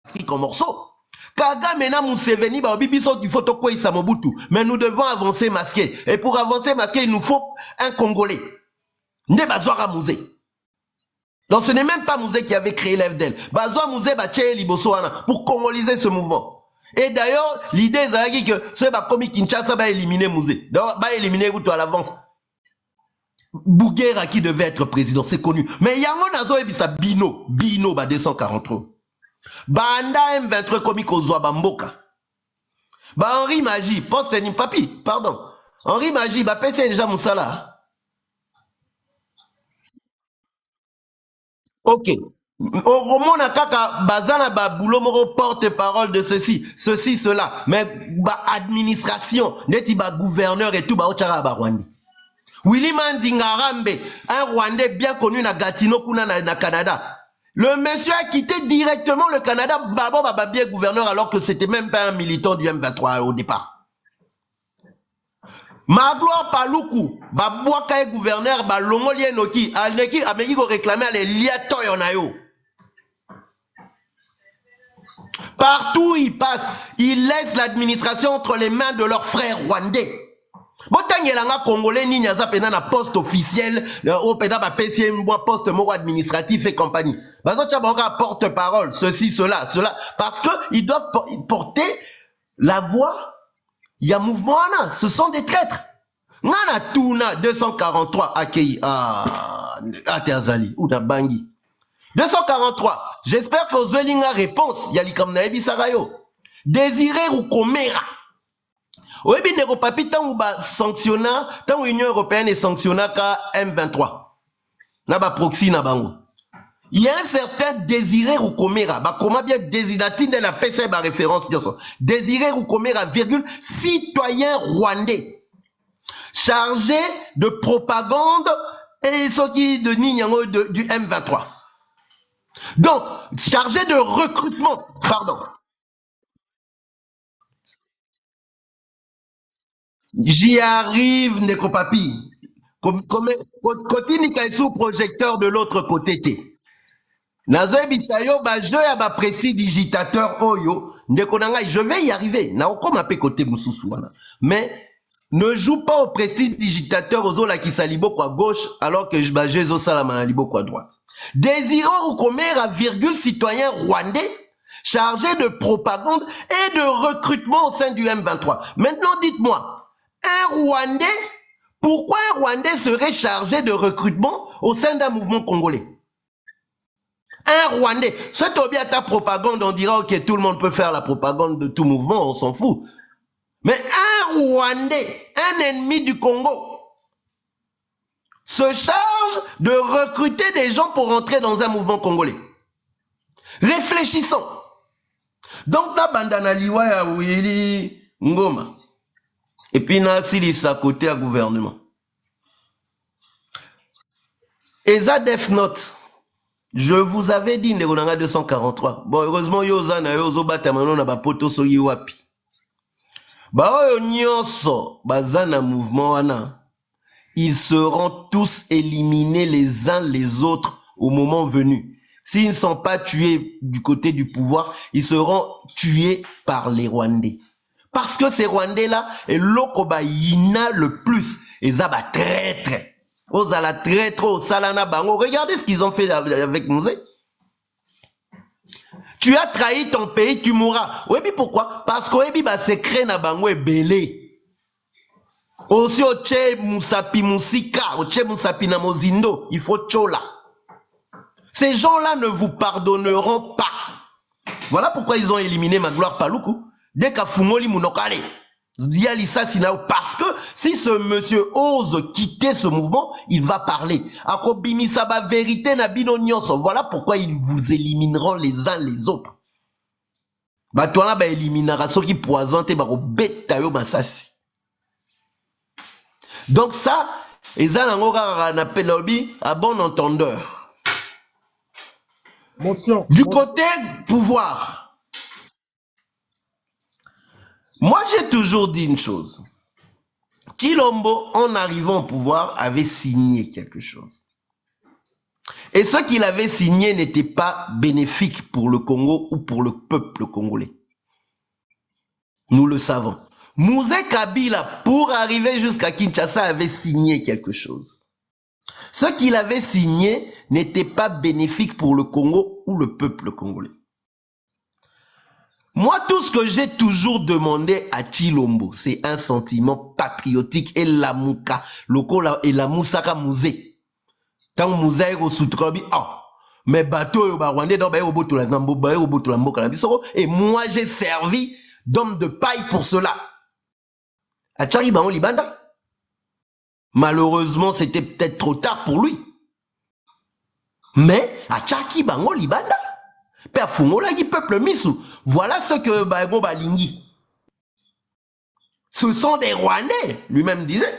l'Afrique en morceaux. Kagame na Museveni, bah, bibiso du photo quoi isa Mobutu. Mais nous devons avancer masqué. Et pour avancer masqué, il nous faut un Congolais. Nde Bazouara Mouzé. Donc ce n'est même pas Mouzé qui avait créé l'FDL. Bazoua Mouzé ba tché Libosoana pour congoliser ce mouvement. Et d'ailleurs, l'idée est que ce ba komi Kinshasa va éliminer Mouzé. Donc va éliminer Mobutu à l'avance. Bouguera qui devait être président, c'est connu. Mais Yango Nazo Ebisa Bino ba 243. Banda M23 komi Kozwa Bamboka. Ba Henri Magie, poste ni papi, pardon. Henri Magie, ba PC déjà Moussala. Ok. Au roman kaka bazana ba boulot moro porte-parole de ceci, cela. Mais ba administration, neti ba gouverneur et tout ba ochara ba Rwanda. Willy Mandingarambe, un Rwandais bien connu na Gatineau kuna na Canada. Le monsieur a quitté directement le Canada, Babo Baba bien gouverneur alors que c'était même pas un militant du M23 au départ. Magloire Paluku, Babouaka est gouverneur, Balongolien Noki, Alneki, Ameki ko réclamer les liatons yonayo. Partout où ils passent, ils laissent l'administration entre les mains de leurs frères rwandais. Botangelanga congolais ni nyaza pena na poste officiel, au pena ba PCM poste moro administratif et compagnie. Bazocha boka porte-parole, ceci, cela, parce que ils doivent porter la voix. Il y a mouvement ana, ce sont des traîtres. Nana Tuna 243 accueilli à Teazali ou na Bangi. 243. J'espère que vous avez une réponse. Yali comme naebi sarayo. Désiré ou Komera. Oui, bien, n'est pas tant ou sanctionna, tant l'Union européenne est sanctionna qu'à M23. N'a pas proxy n'a bango. Il y a un certain Désiré Roukomera. Bah, comment bien Désiré de la PC, bah, référence, Désiré Roukomera, virgule, citoyen rwandais. Chargé de propagande et ce qui de Ninyango du M23. Donc, chargé de recrutement, pardon. J'y arrive, Neko Papi. Kotini sous projecteur de l'autre côté. Nazoe Bisayo, ba je ya ba prestidigitateur Oyo. Ndeko nanga, je vais y arriver. Na oko mape côté Moussousou. Mais ne joue pas au prestidigitateur Ozola qui salibo à gauche alors que je bajezo salama libo à droite. Désirant Roukomera, virgule, citoyen rwandais, chargé de propagande et de recrutement au sein du M23. Maintenant, dites-moi, un Rwandais, pourquoi un Rwandais serait chargé de recrutement au sein d'un mouvement congolais? Un Rwandais, c'est bien ta propagande, on dira que tout le monde peut faire la propagande de tout mouvement, on s'en fout. Mais un Rwandais, un ennemi du Congo, se charge de recruter des gens pour entrer dans un mouvement congolais. Réfléchissons. Donc, ta bandana liwa ya Willy Ngoma. Et puis, na silisa côté à gouvernement. Et ça, Def Note. Je vous avais dit, Negonanga 243. Bon, heureusement, yoza na yozo batamano na bapoto so yiwapi. Ba oyo nyonso, bazana mouvement wana. Ils seront tous éliminés les uns les autres au moment venu. S'ils ne sont pas tués du côté du pouvoir, ils seront tués par les Rwandais. Parce que ces Rwandais-là, et l'okoba yina le plus, et zaba traître. Ozala traître, au salana bango. Regardez ce qu'ils ont fait avec Mouzé. Tu as trahi ton pays, tu mourras. Oui, mais pourquoi? Parce que oui, bah, secret na bango est belé. Aussi, Oche Moussapi Moussika, Oche Moussapi Namozindo, il faut Chola. Ces gens-là ne vous pardonneront pas. Voilà pourquoi ils ont éliminé Magloire Paluku. Dès qu'à Fumoli Mounokale, parce que si ce monsieur ose quitter ce mouvement, il va parler. Akobimi Saba vérité Nabino Nyonso. Voilà pourquoi ils vous élimineront les uns les autres. Bah, toi là, bah, éliminera ceux qui poisontent, bah, bêta yo basasi. Donc ça, à bon entendeur. Du côté pouvoir, moi j'ai toujours dit une chose. Chilombo, en arrivant au pouvoir, avait signé quelque chose. Et ce qu'il avait signé n'était pas bénéfique pour le Congo ou pour le peuple congolais. Nous le savons. Mouzé Kabila, pour arriver jusqu'à Kinshasa, avait signé quelque chose. Ce qu'il avait signé n'était pas bénéfique pour le Congo ou le peuple congolais. Moi, tout ce que j'ai toujours demandé à Chilombo, c'est un sentiment patriotique et l'amuka, lokola et la moussaka mouzé. Tant mouzé au soutrabi, oh, mais bateau au Rwandais, dans au bout la gambo, au bout la mboka la bisoro, et moi j'ai servi d'homme de paille pour cela. À Tchari Bango Libanda. Malheureusement, c'était peut-être trop tard pour lui. Mais à Tchaki Bango Libanda. Père Fungola qui peuple Missou. Voilà ce que Bago Balingi. Ce sont des Rwandais, lui-même disait.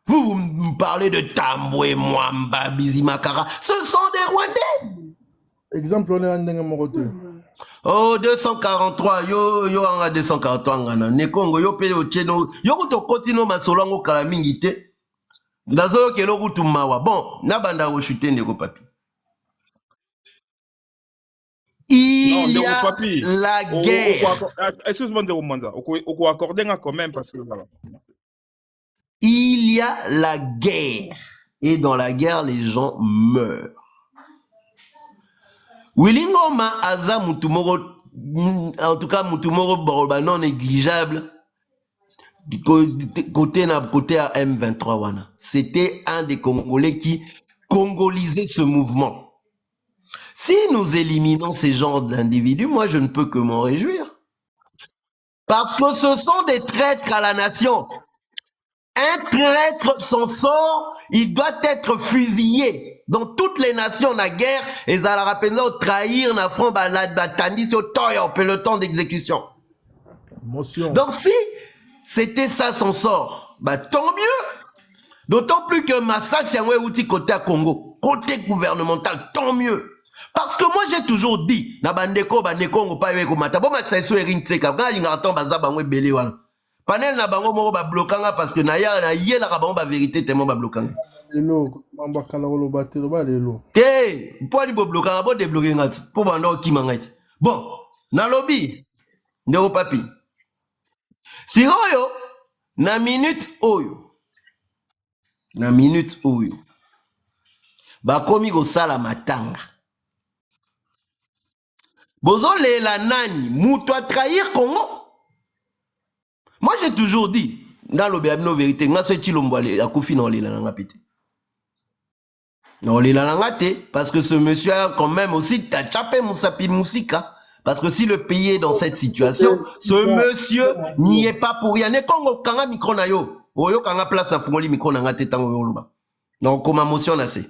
Vous me parlez de Tamboué, Mwamba, Bizimakara. Ce sont des Rwandais. Exemple, on est en Nengamorote. Oh, 243, yo anga 243 ngana. Nekongo, yo pe yo tcheno. Yo kuto kotino masolango kalamingite. Ndazo ke lo kutu mawa. Bon, nabanda wo chute ndeko papi. Il y a la guerre. Excuse-moi de Romanza. On accorder quand même parce que voilà. Il y a la guerre. Et dans la guerre, les gens meurent. Willingoma Aza Mutumoro, en tout cas Mutumoro Boroba non négligeable, côté à M23 wana. C'était un des Congolais qui congolisait ce mouvement. Si nous éliminons ces genres d'individus, moi je ne peux que m'en réjouir. Parce que ce sont des traîtres à la nation. Un traître, son sort, il doit être fusillé. Dans toutes les nations, la guerre, et ça la rappelle trahir, na front, tandis au peloton d'exécution. Donc si c'était ça son sort, bah tant mieux. D'autant plus que Massa, c'est un outil côté à Congo, côté gouvernemental, tant mieux. Parce que moi j'ai toujours dit, na bandeko, bandeko, pas avec mata, bon matsa so erin tseka, ga lingaton baza bangwe belé wala. Panel na bango moko ba blokanga parce que na ya na yé la bango ba vérité tellement ba blokanga. Lelo, mamba kala lo batelo ba lelo. Té, pour li bo blokanga bo débloquer ngati, pour bando ki mangati. Bon, na lobby, ndeko papi. Si oyo, na minute oyo. Na minute oyo. Ba komi go sala matanga. Bozo le la nani, mouto a trahir Congo. Moi j'ai toujours dit, dans le béabino vérité, nga se Chilombo a koufi dans les lananga pété. Dans les lananga té, parce que ce monsieur a quand même aussi tachapé Moussapi Moussika. Parce que si le pays est dans cette situation, ce monsieur n'y est pas pour rien. Ne Congo kanga micro na yo. Oyo kanga place à fungoli micro na nga té tango yo loba. Donc comme motion assez.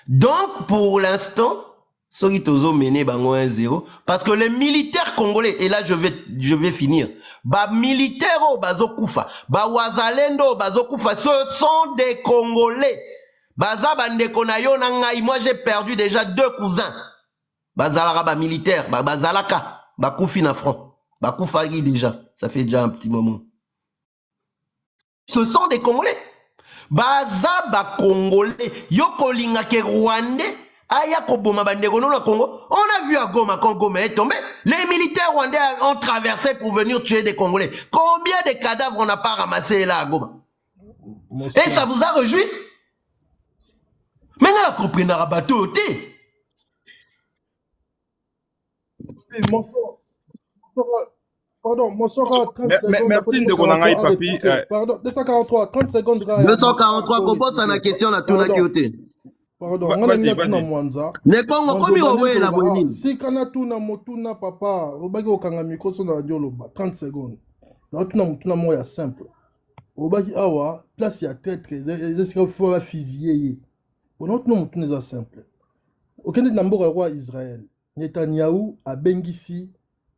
Donc pour l'instant, Soritozo mené bango 1-0 parce que les militaires congolais, et là je vais finir, ba militaires au bazo kufa, ba wazalendo bazo kufa, ce sont des Congolais. Baza bandeko na yo na ngai, moi j'ai perdu déjà 2 cousins. Bazalaka ba militaire, bazalaka, ba kufi na front, ba kufagi déjà, ça fait déjà un petit moment. Ce sont des Congolais. Baza ba Congolais, yo kolinga ke Rwandais. Aya Koboma Bandeko non Congo. On a vu à Goma quand Goma est tombé. Les militaires rwandais ont traversé pour venir tuer des Congolais. Combien de cadavres on n'a pas ramassé là à Goma? Et ça vous a réjoui? Mais on a compris dans le bateau. Pardon, mon sort 30 secondes. Merci de Gonangaï, papi. Pardon, 243, 30 secondes. 243, qu'on pose à la question à tout la qui. Pardon, on a mis Mwanza. Mais quand on est la bonne. Si Kanatuna Motuna papa, Obagi Okanga Mikoso na Dioloba, 30 secondes. Natuna Motuna Moya simple. Obagi Awa, place ya traître, est-ce qu'il faut la fusiller? Bon, Natuna Motuna simple. Aucun de Namboka roi Israël. Netanyahu a Bengisi,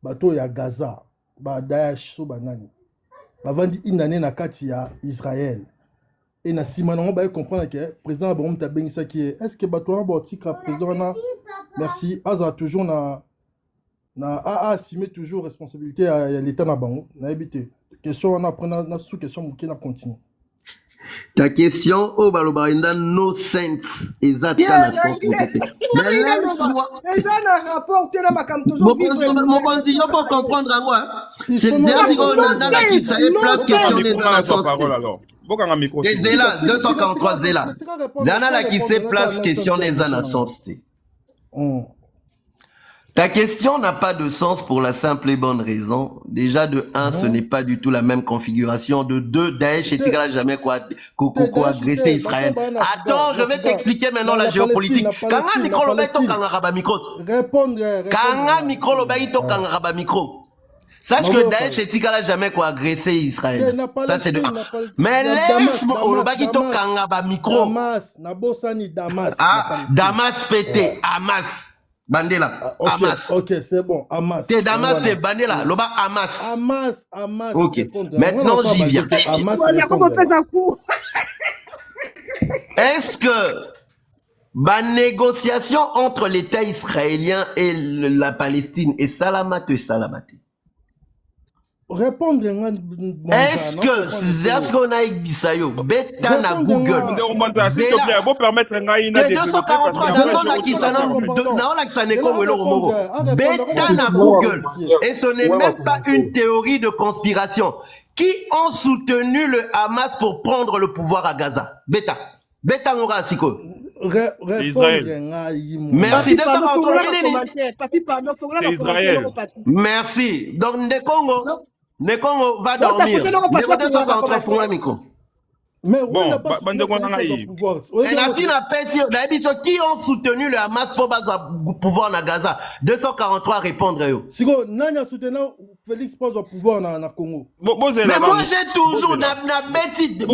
bateau ya Gaza, ba Daesh so banani. Bavandi inane na kati ya Israël. Et na simanango ba comprendre que président Abraham Tabengisa qui est-ce que bateau botika président na merci aza toujours na a assumer toujours responsabilité à l'état na bango na habité question on apprend na sous question qui na continue Ta question, oh balobarinda no sense. Exact na sens. Mais laisse-moi. un rapport, tu es là, ma cam, toujours Mon vivre. condition pour comprendre à moi. C'est faut c'est non qu'on a qui ça est place question Bokanga des micro na sa sens. parole alors. Bokanga micro. Et Zéla 243 Zéla. Zana la qui sait place question des sens. Ta question n'a pas de sens pour la simple et bonne raison. Déjà, de 1, ce n'est pas du tout la même configuration. De 2, Daesh et Tigray jamais agressé Israël. Attends, je vais t'expliquer maintenant la géopolitique. Kanga micro lobaito kanga raba micro. Répondre. Kanga micro lobaito kanga raba micro. Sache que Daesh et Tigray jamais agressé Israël. Ça, c'est de 1. Mais laisse-moi, lobaito kanga ba micro. Damas, Nabosani Damas. Ah, Damas pété, Hamas. Bandela, Hamas. Ok, c'est bon, Hamas. T'es Damas, t'es Bandela, Loba Hamas. Hamas. Ok, maintenant j'y viens. Est-ce que la négociation entre l'État israélien et la Palestine est salamate ou salamate? Répondre. Est-ce qu'on a Bisayo, bêta na Google. S'il te plaît, vous permettre Ngaïna de 243 dans la Kisana, bêta na Google. Et ce n'est même pas une théorie de conspiration. Qui ont soutenu le Hamas pour prendre le pouvoir à Gaza? Bêta. Bêta Ngora Siko. Israël. Merci. C'est Israël. Merci. Donc, Nekongo va dormir. Bon, et ainsi, qui ont soutenu le Hamas pour pouvoir na Gaza? 243 répondre. Siko, nani a soutenu Félix Paz au pouvoir na Congo? Mais moi, j'ai toujours na bêtise.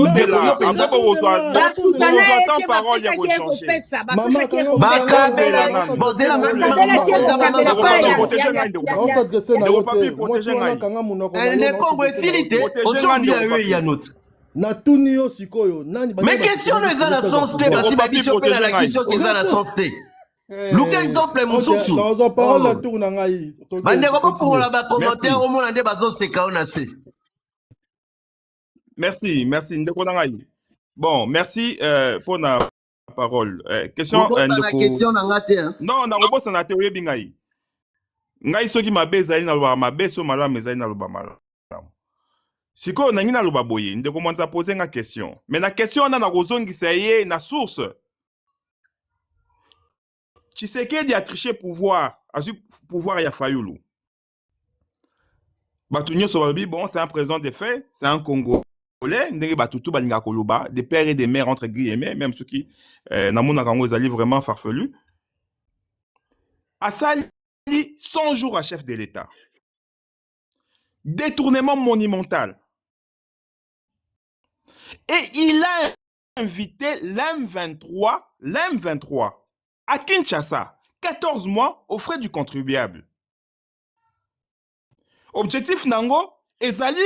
Mais question ne za na sens te basi ba biso pe na la question ke za na sens te. Luka exemple mususu. Bande ko pour la ba commentaire au monde bazo seka on a se. Merci. Ndeko nangai. Bon, merci pour la parole. Question question na ngate hein. Non, na robosa na théorie bingai. Ngai soki mabe ezali na loba mabe so malamu ezali na loba malamu. Siko na ngina loba boye ndeko mwanza poser nga question. Mais la question na kozongisa ye na source. Tshisekedi a triché pouvoir ya Fayulu. Batu nyoso babi bon, c'est un président des faits, c'est un Congolais, ndenge batu tout balinga koloba, des pères et des mères entre guillemets, même ceux qui na mona kango ezali vraiment farfelu. Asali 100 jours à chef de l'État. Détournement monumental. Et il a invité l'M23 à Kinshasa, 14 mois aux frais du contribuable. Objectif Nango, ezali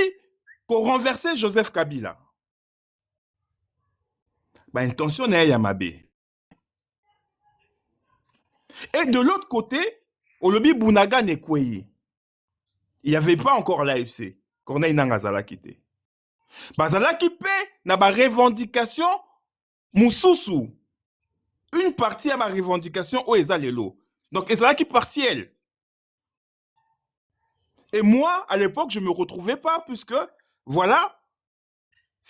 pour renverser Joseph Kabila. Bah, intention n'est Yamabe. Et de l'autre côté, au lobby Bounaga Nekweye. Il n'y avait pas encore l'AFC. Corneille Nangazala quitté. Bazala qui paie na ba revendication Moussousou. Une partie à ma revendication au Ezalelo. Donc Ezala qui partiel. Et moi, à l'époque, je ne me retrouvais pas puisque, voilà,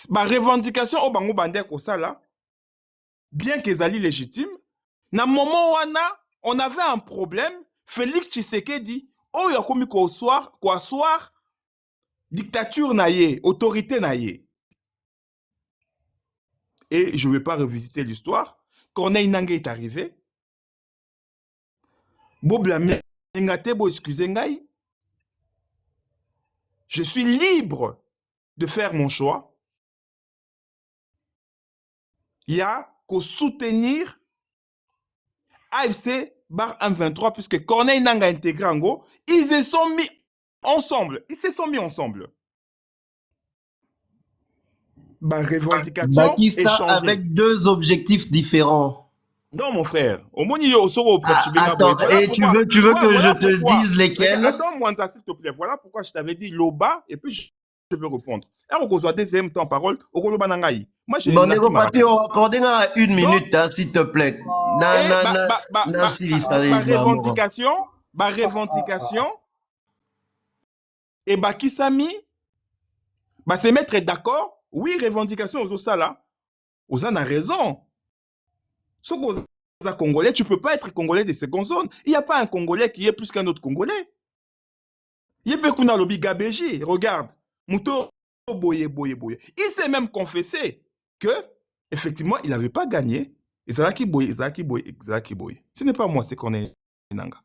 ma revendication au Bango Bandé Kosala, bien qu'Ezali légitime, na moment où on avait un problème, Félix Tshisekedi, oh, il a commis quoi soir, dictature naïe, autorité naïe. Et je ne vais pas revisiter l'histoire. Corneille Nangue est arrivé. Excusez-moi. Je suis libre de faire mon choix. Il y a qu'au soutenir AFC bar 123 puisque Corneille Nangue a intégré Ango. Ils se sont mis ensemble. Bah, revendication Bakissa avec deux objectifs différents. Non, mon frère. Attends, et tu veux que je te dise lesquels? Attends-moi, s'il te plaît. Voilà pourquoi je t'avais dit Loba et puis je peux répondre. Alors, on a deuxième temps parole, au Kolo Banangaï. Moi, j'ai Bon, Nego Papi, accordez une minute, hein, s'il te plaît. Revendication, et Bakisami, se mettre d'accord, oui, revendication aux Osala, aux en a raison. Ce qu'on a Congolais, tu ne peux pas être Congolais de seconde zone. Il n'y a pas un Congolais qui est plus qu'un autre Congolais. Il y a peu qu'on a lobby Gabéji, regarde, Mouto Boye. Il s'est même confessé que, effectivement, il n'avait pas gagné. Zalaki Boye. Ce n'est pas moi, c'est qu'on est Nanga.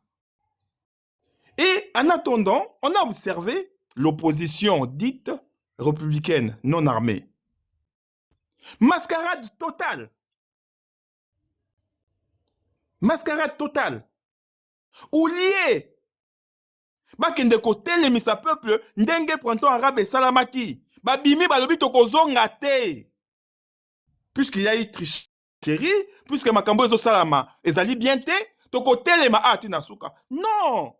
Et en attendant, on a observé l'opposition dite républicaine non armée. Mascarade totale. Oulié. Bakende kote le misa peuple, ndenge printemps arabe et salamaki. Babimi balobi tokozonga te. Puisqu'il y a eu tricherie, puisque makambo ezo salama, ezali bien te, tokotelema ati nasuka. Non.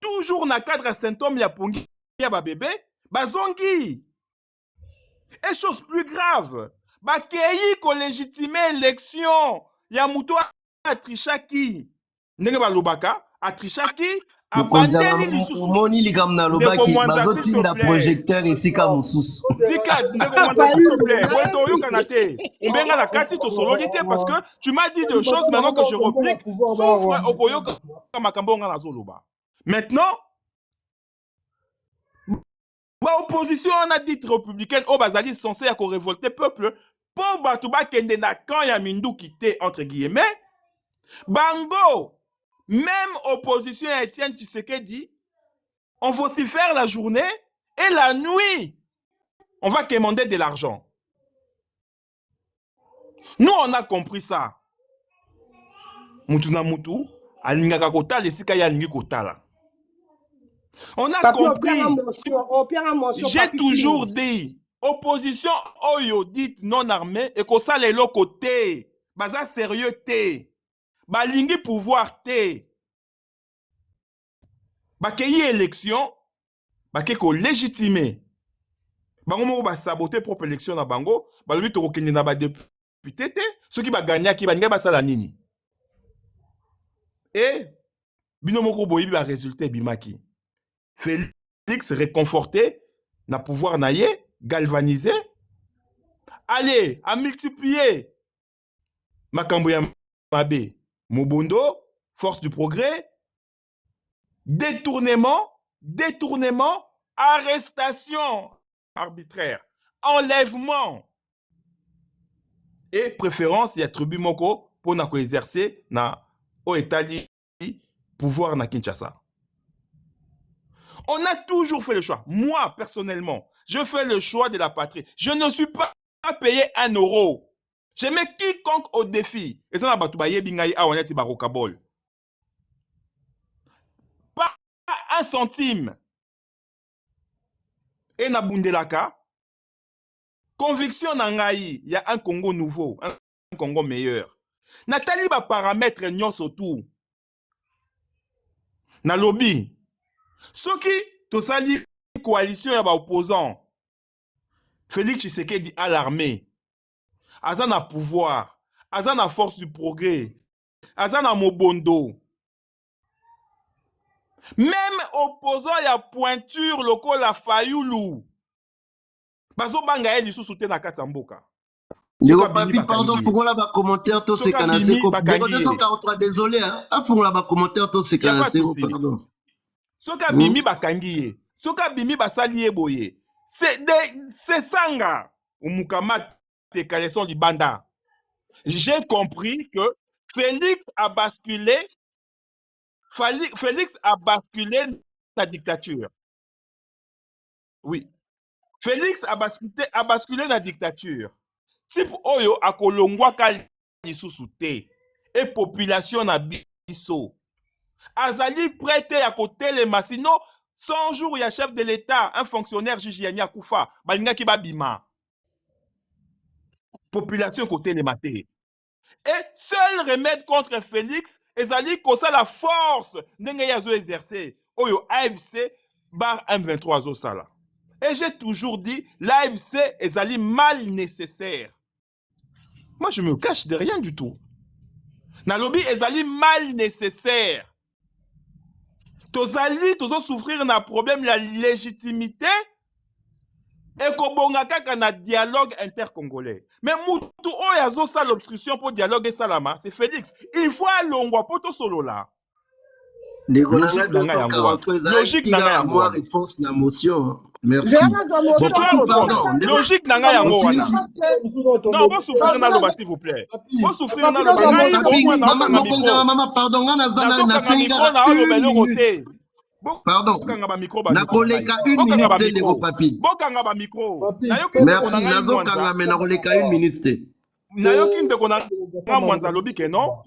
Toujours na cadre symptôme ya pongi ya ba bébé, bazongi. Et chose plus grave, bakei ko légitimer élection ya muto a trichaki. Ndenge balobaka, a trichaki, Moni likamna lobaki, bazotinda projecteur ici comme sous. Parce que tu m'as dit des choses maintenant que je replique. Maintenant, l'opposition on a dit républicaine, au bazali censé à révolter peuple, pour Batouba kende na kan ya mindu quitté entre guillemets, bango, même opposition à Étienne Tshisekedi, on vocifère la journée et la nuit, on va commander de l'argent. Nous, on a compris ça. Mutuna mutu, alingaka kotala esika ya lingi kotala. On a compris. J'ai toujours dit, opposition oyo dit non armée et que ça les côté, baza sérieux té, balingi pouvoir té, bakei élection, bakei ko légitimer, bango moko ba saboter propre élection na bango, balobi to kokende na ba député té, ceux qui ba gagner qui ba nga basala nini. Et bino moko boyibi ba résultat bimaki. Félix réconforté, na pouvoir naïe, galvanisé, allez, à multiplier Makamboya Mabe, Mobondo, force du progrès, détournement, arrestation arbitraire, enlèvement et préférence, il y a tribu moko pour na ko exercer na o etali pouvoir na Kinshasa. On a toujours fait le choix. Moi, personnellement, je fais le choix de la patrie. Je ne suis pas payé 1 euro. Je mets quiconque au défi. Et ça, pas un centime. Et na bundelaka, conviction nangaï, il y a un Congo nouveau, un Congo meilleur. Nathalie ba paramètre nyos autour. Na lobby. Ce qui, tout ça, coalition et opposants, Félix Tshisekedi à l'armée, Azana pouvoir, Azana force du progrès, Azana Mobondo. Même opposant y a pointure local la Fayoulou. Bazo banga eli sous soutien na Katsamboka. Nego Papi, pardon, fongola ba commentaire to se kanase ko. Nego 243 désolé hein. Fongola ba commentaire to se kanase ko, pardon. Soka bimi bakangiye, soka bimi basaliye boye. C'est sanga ou mukama te kaleson di banda. J'ai compris que Félix a basculé la dictature. Oui. Félix a basculé la dictature. Type oyo akolongwa kali lisusu te et population na biso. Azali prêté à côté les massino 100 jours il y a chef de l'État, un fonctionnaire Jijiani Akoufa, balinga ki babima. Population côté les matés. Et seul remède contre Félix, ezali kosa la force ndenge yazo exercer. Oyo AFC bar M23 zo sala. Et j'ai toujours dit, l'AFC est mal nécessaire. Moi, je me cache de rien du tout. Na lobby est mal nécessaire. Tozali, tozo souffrir d'un problème, la légitimité, et kobonga kaka na dialogue intercongolais. Mais moutou oyazo sa l'obstruction pour dialogue et salama, c'est Félix. Il faut alongwa poto solo là. Logique Logique nanga yango. Réponse na motion. Merci. Bon, pardon. Logique nanga yango wana. Non, bon souffrir na loba s'il vous plaît. Bon souffrir na loba. Maman, pardon, ngana zana na senga. Pardon. Na koleka 1 minute te ndeko papi. Bokanga ba micro. Merci, nazo kanga me na koleka 1 minute te. Nayoki ndeko na mwanza lobi ke non.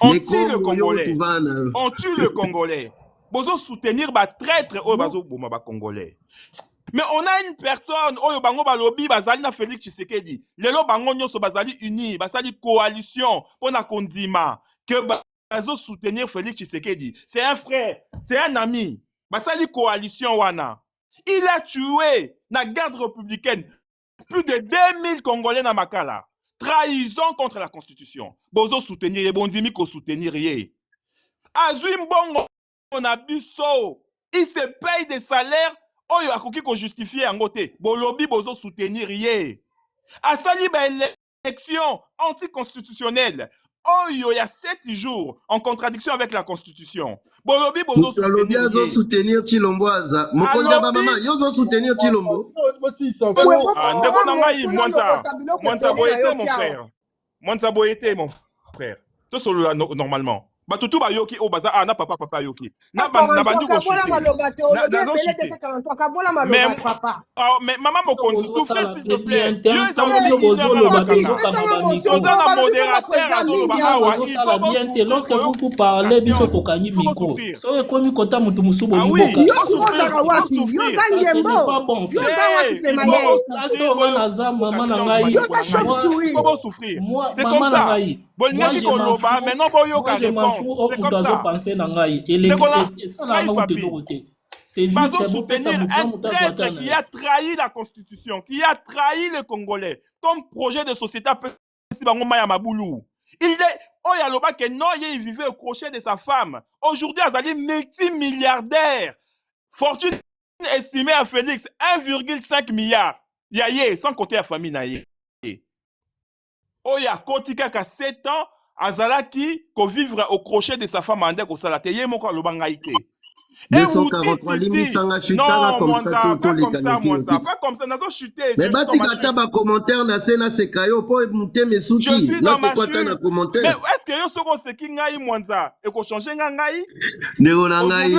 On tue le Congolais. On tue le Congolais. Bozo soutenir ba traître o bazo boma ba Congolais. Mais on a une personne oyo bango ba lobby bazali na Félix Tshisekedi. Lelo bango nyonso bazali uni, bazali coalition pona kondima que bazo soutenir Félix Tshisekedi. C'est un frère, c'est un ami. Basali coalition wana. Il a tué na garde républicaine plus de 2000 Congolais na Makala. Trahison contre la Constitution. Bozo soutenir et bondimi ko soutenir ye. Azwim bongo on a biso. Il se paye des salaires. Oyo akoki ko justifier en côté. Bolobi bozo soutenir ye. Asali ba élection anticonstitutionnelle. Oyo il y a 7 jours en contradiction avec la Constitution. Bolobi bozo soutenir Chilomboaza. Mokonda ba mama yozo soutenir Chilombo. Ndeko nangai Mwanza boyete mon frère. Mwanza boyete mon frère. Tout solo normalement. Batutu ba yoki o baza na papa yoki. Na bandu ko chuter. Mais maman mokonzi souffle s'il te plaît. Dieu est lorsque vous parlez biso tokanyi micro. So ekomi kota mutu musubo ni boka. C'est comme ça. Bolingaki koloba maintenant boyoka réponse. C'est comme ça. C'est juste soutenir un traître qui a trahi la Constitution, qui a trahi les Congolais comme projet de société. Il est Oyaloba que non, il vivait au crochet de sa femme. Aujourd'hui, Azali multimilliardaire. Fortune estimée à Félix 1,5 milliard. Yaye, sans compter la famille naye. Oya Kotika ka 7 ans. Azalaki ko vivre au crochet de sa femme ande ko salate ye moko alobanga ite. 243 limisanga chutanga comme ça tout les canadiens. Pas comme ça nazo chuter. Mais bati kata ba commentaire na sena sekayo po monter mes soutis. Na ko kata na commentaire. Mais est-ce que yo soko seki ngai Mwanza e ko changer ngai? Ndeko na ngai.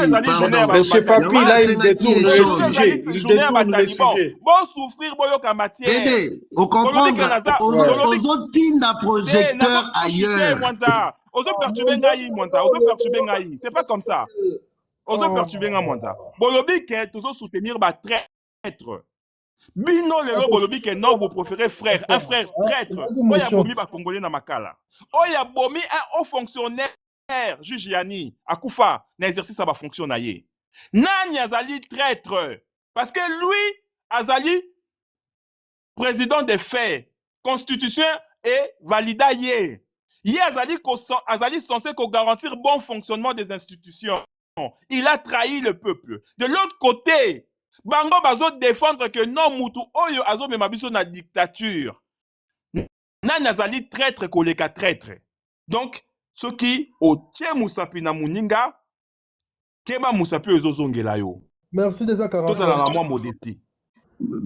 Monsieur Papi là il détourne le sujet. Bon souffrir boyoka matière. Aidez, on comprend. Aux autres tinda projecteur ailleurs. Ozo perturber ngai Mwanza, ozo perturber ngai. C'est pas comme ça. Ozo perturber ngai Mwanza. Bolobi ke tozo soutenir ba traître. Bino lelo bolobi ke non vous préférez frère, un frère traître. Oya bomi ba congolais na makala. Oya bomi un haut fonctionnaire juge Yani akufa na exercice ba fonction na ye. Nani azali traître parce que lui azali président des faits, constitution et valida ye. Ye azali censé garantir bon fonctionnement des institutions. Il a trahi le peuple. De l'autre côté, Bango bazo défendre que non mutu oyo azo memabiso na dictature. Nani azali traître koleka traître. Donc, ce qui au tie musapi na muninga, keba musapi ezozongela yo. Merci des accords. Tout ça dans la moi modestie.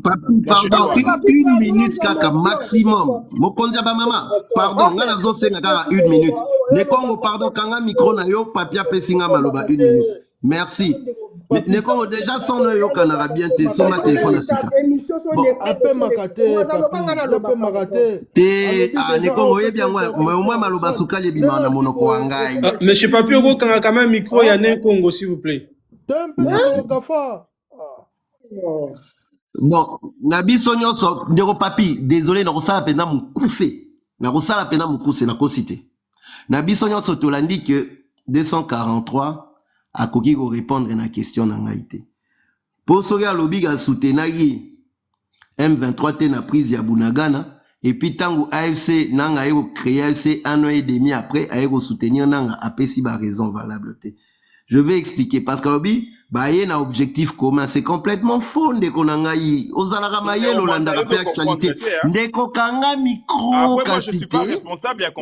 Pardon, 1 minute kaka maximum. Mokonza ba mama, pardon, ngana zo senga kaka 1 minute. Ne Congo pardon kanga micro na yo papia pesinga maloba 1 minute. Merci. Ne Congo déjà son yo kanara bien te son ma téléphone asika. Bon, appelle makate, appelle makate. Te ne Congo ye bien moi maloba sukali bima na monoko wangai. Monsieur Papi oko kanga quand même micro ya ne Congo s'il vous plaît. Merci. Bon, nabiso nyonso ndeko papi, désolé na kosala pena mukuse. Na kosala pena mukuse na kosite. Nabiso nyonso tolandi que 243 akoki ko répondre na question na ngaité. pour soki alobi ga soutenaki M23 te na prise ya Bunagana et puis tango AFC nanga ayo créer AFC 1 an et demi après ayo soutenir nanga apesi ba raison valable te. Je vais expliquer parce que alobi ba yé na objectif commun, c'est complètement faux ndeko nangai ozalaka mayelo landa pe actualité ndeko kanga micro kasité.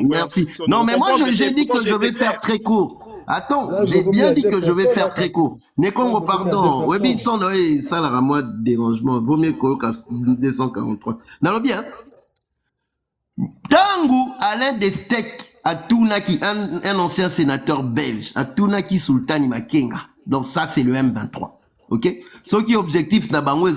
Merci. Non mais moi j'ai dit que je vais faire très court. Attends, j'ai bien dit que je vais faire très court. Nekongo, pardon. Webi, sans ça, la moi, dérangement. Vaut mieux que 243. Non, bien. Tangu, Alain Destec, Atunaki, un ancien sénateur belge, Atunaki Sultani Makenga. Donc ça, c'est le M23. Ok? Ce qui est objectif, Nabango,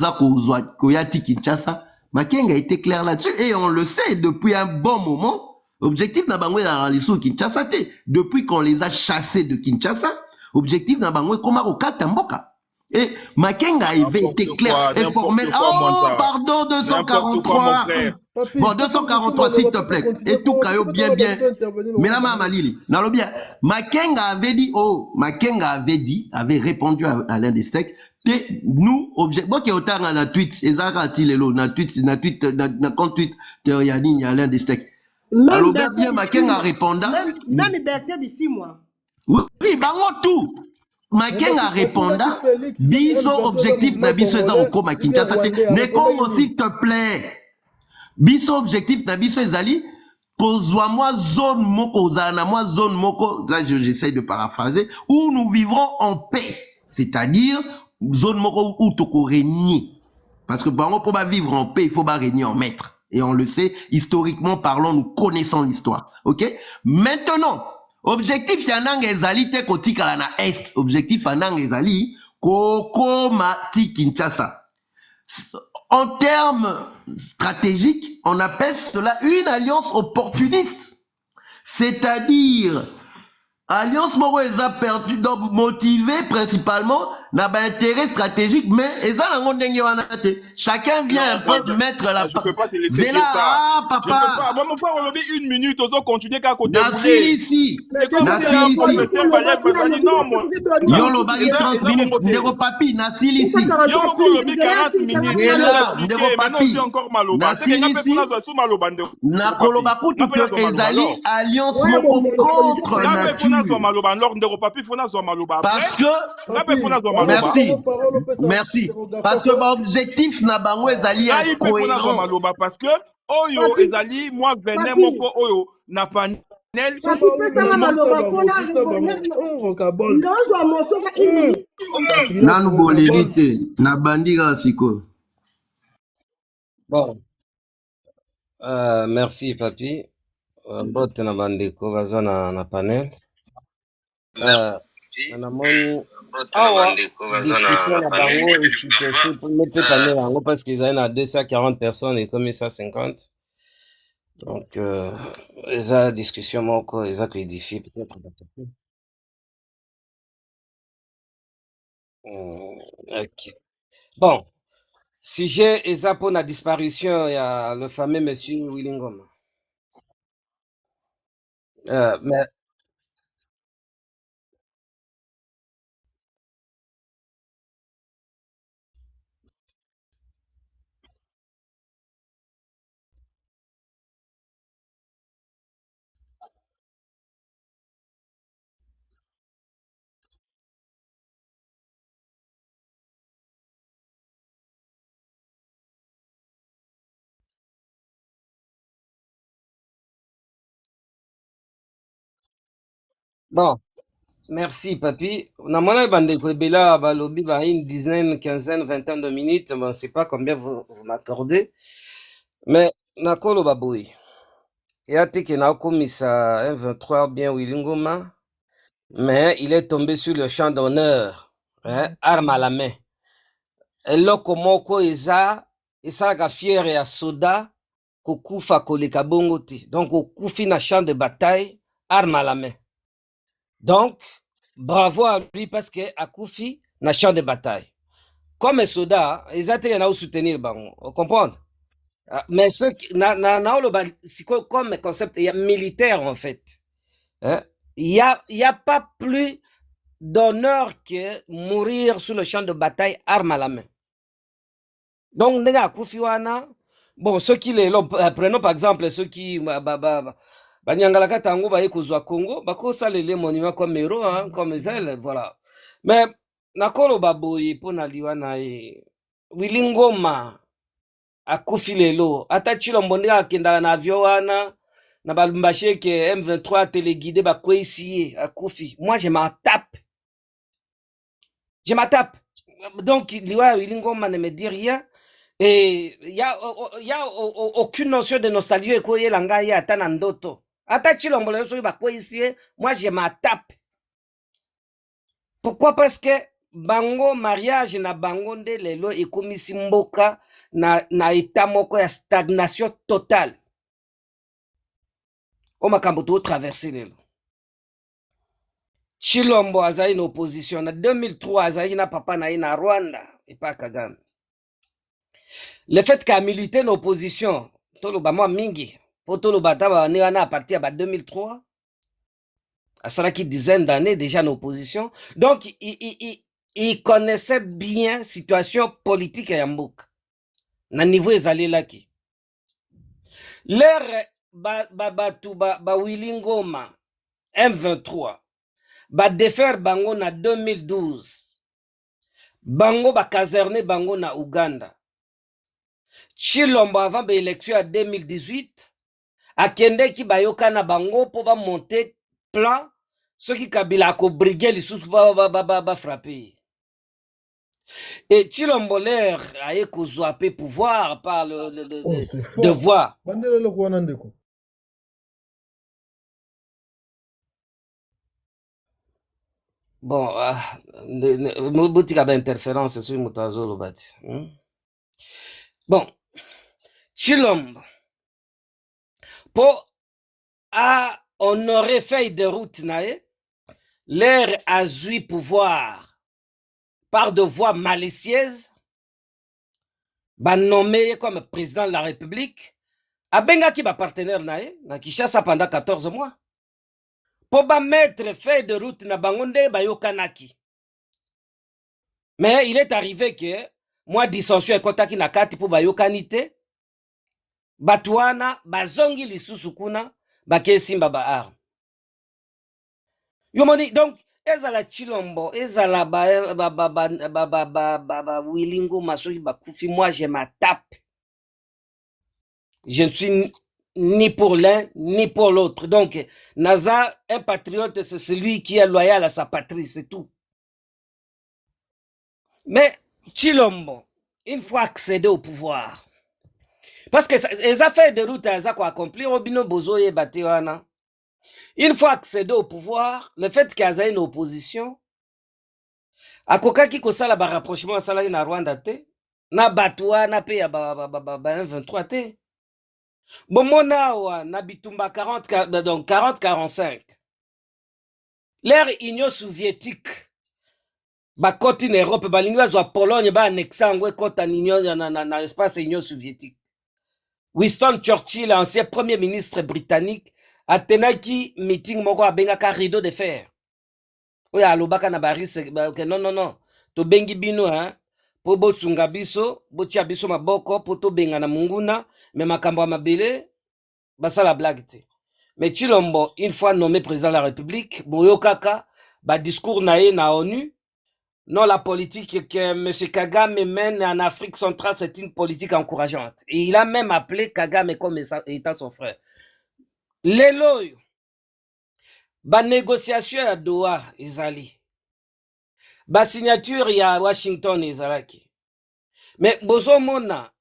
Koyati Kinshasa, Makenga était clair là-dessus. Et on le sait depuis un bon moment. Objectif Nabango dans Kinshasa, depuis qu'on les a chassés de Kinshasa, objectif Nabango comme Kata Mboka. Et Makenga avait été clair et formel. Oh, pardon, 243. Bon, 243, s'il te plaît. Et tout Kayo, bien. Mais là, Malili, non, bien. Makenga avait dit, avait répondu à Alain Destec. Nous, objectif, bon, qui est autant dans la tweet, Ezara Tilelo, na tweet, compte tweet, Théoriani, Alain Destec. Alors, bien, Makenga répondant. Même liberté de 6 mois. Oui, bango tout. Makenga répondant. Biso objectif na biso eza okoma Kinshasa te. Nekongo s'il te plaît. Biso objectif na biso ezali. Kozwa moi zone moko, zana moi zone moko. Là, j'essaie de paraphraser. Où nous vivrons en paix. C'est-à-dire, zone moko où toko régner. Parce que bango pour vivre en paix, il faut pas régner en maître. Et on le sait, historiquement parlant, nous connaissons l'histoire. Ok? Maintenant, objectif yanang ezali te kotika na est. Objectif yanang ezali koko mati Kinshasa. En termes stratégiques, on appelle cela une alliance opportuniste. C'est-à-dire, alliance moko eza perdu, donc motivé principalement na ba intérêt stratégique, mais eza nango ndenge wana te. Chacun vient un peu mettre la. Je peux pas te laisser Zela, dire ça. ah, papa. Moi, mon frère, on lobby 1 minute, on continue qu'à côté. Nasili Yolo bagi 30 minutes. Ndeko papi, Nasili ici. Yo, on lobby 40 minutes. Et là, ndeko papi. Nasili ici. Na koloba kutu que ezali alliance moko contre nature. Parce que merci. Parce que l'objectif na bango ezali cohérent. Parce que oyo ezali moi venez moko oyo na panel. Nanu bolelite na bandira siko. Bon, merci papi. Bote na bandeko baza na panel. Namoni awa discussion na bango efipesi mpe panel yango parce qu'ils avaient na 240 personnes et comme 150. Donc eza discussion moko eza ko édifier peut-être. Ok. Bon, sujet eza pour la disparition, il y a le fameux monsieur Willy Ngoma. Mais bon, merci papi. Na mona bandeko ebela balobi ba une dizaine, quinzaine, vingtaine de minutes, bon, c'est pas combien vous m'accordez. Mais nakolo baboui. Et à que na komisa M23 bien Willy Ngoma, mais il est tombé sur le champ d'honneur, hein, arme à la main. Eloko moko eza esalaka fiere ya soda kokufa koleka bongo te. Donc okufi na champ de bataille, arme à la main. Donc, bravo à lui parce que akufi na champ de bataille. Comme soda, eza te na soutenir bango. Vous comprenez? Mais ce qui comme concept, il y a militaire en fait. Hein? Il y a pas plus d'honneur que mourir sur le champ de bataille, arme à la main. Donc, nega kufi wana, bon, ceux qui les, prenons par exemple ceux qui, banyangalaka tango ba ekozwa Congo, bako salele monument comme héros, hein, comme vel, voilà. Mais, nakolo baboye po na liwana e, Willy Ngoma, akufi lelo, ata Chilombo nde akenda na avion wana, na balumbache que M23 téléguidé ba kwesiye, akufi. Moi, je m'en tape. Je m'en tape. Donc, Willy Ngoma ne me dit rien. Et il y a aucune notion de nostalgie et quoi langa ya tanandoto. Ata Chilombo le so ba quoi ici, moi je m'en tape. Pourquoi? Parce que bango mariage na bango nde lelo ekomisi mboka na état moko ya stagnation totale. O makambo to traverser lelo. Chilombo azali na opposition na 2003 azali na papa na na Rwanda et pas Kagame. Le fait qu'a milité l'opposition, tolo ba moi mingi, pour tolo bataba ni à partir de 2003, à cela qui dizaine d'années déjà en opposition. Donc il connaissait bien situation politique à Yambouk. Na niveau ezali là qui. L'air ba Willy Ngoma M23 ba défaire bango na 2012. Bango ba caserner bango na Uganda. Chilombo avant l'élection à 2018, à Kende qui bayoka na bango pour ba monter plan, ce qui Kabila ko briguer les sous ba frapper. Et Chilombo l'air a écozoapé pouvoir par le devoir. Bon, boutique a interférence sur Mutazo Lobati. Bon, Chilombo, pour honorer feuille de route, l'air a eu pouvoir par de voix malicieuses, nommé comme président de la République, a benga qui va partenaire na Kinshasa pendant 14 mois. Pour mettre feuille de route na bangonde bayokanaki. Mais il est arrivé que moi dissension et kontaki na kati pour bayokanite. Batuana bazongi lisusu kuna bakesimba ba arme. Yomoni donc ezala Chilombo ezala Willy Ngoma soki bakufi, moi je m'attape. Je ne suis ni pour l'un ni pour l'autre. Donc Naza, un patriote, c'est celui qui est loyal à sa patrie, c'est tout. Mais Chilombo, il faut accéder au pouvoir. Parce que les affaires de route, elles ont accompli, Robino Bozo et Batewana. Il faut accéder au pouvoir. Le fait qu'il y ait une opposition, à Koka qui kosa la rapprochement à Salari na Rwanda te, na Batouana pe ya 23 te. Bon, mona na Bitumba 40-45. L'ère Union soviétique, côté en Europe, balingi zo Pologne ba annexa ngwe kota Union na espace Union soviétique. Winston Churchill, ancien premier ministre britannique, a tenaki meeting moko abengaka rideau de fer. Oya alobaka na baris que non. To bengi bino hein po botsunga biso, botia biso maboko po to benga na munguna, mais makambo mabele basala blague te. Mais Chilombo, une fois nommé président de la République, boyo kaka ba discours na ONU. Non, la politique que M. Kagame mène en Afrique centrale, c'est une politique encourageante. Et il a même appelé Kagame comme étant son frère. Lelo, ba négociation à Doha, Izali. Ba signature à Washington, Izalaki. Mais bozo mona,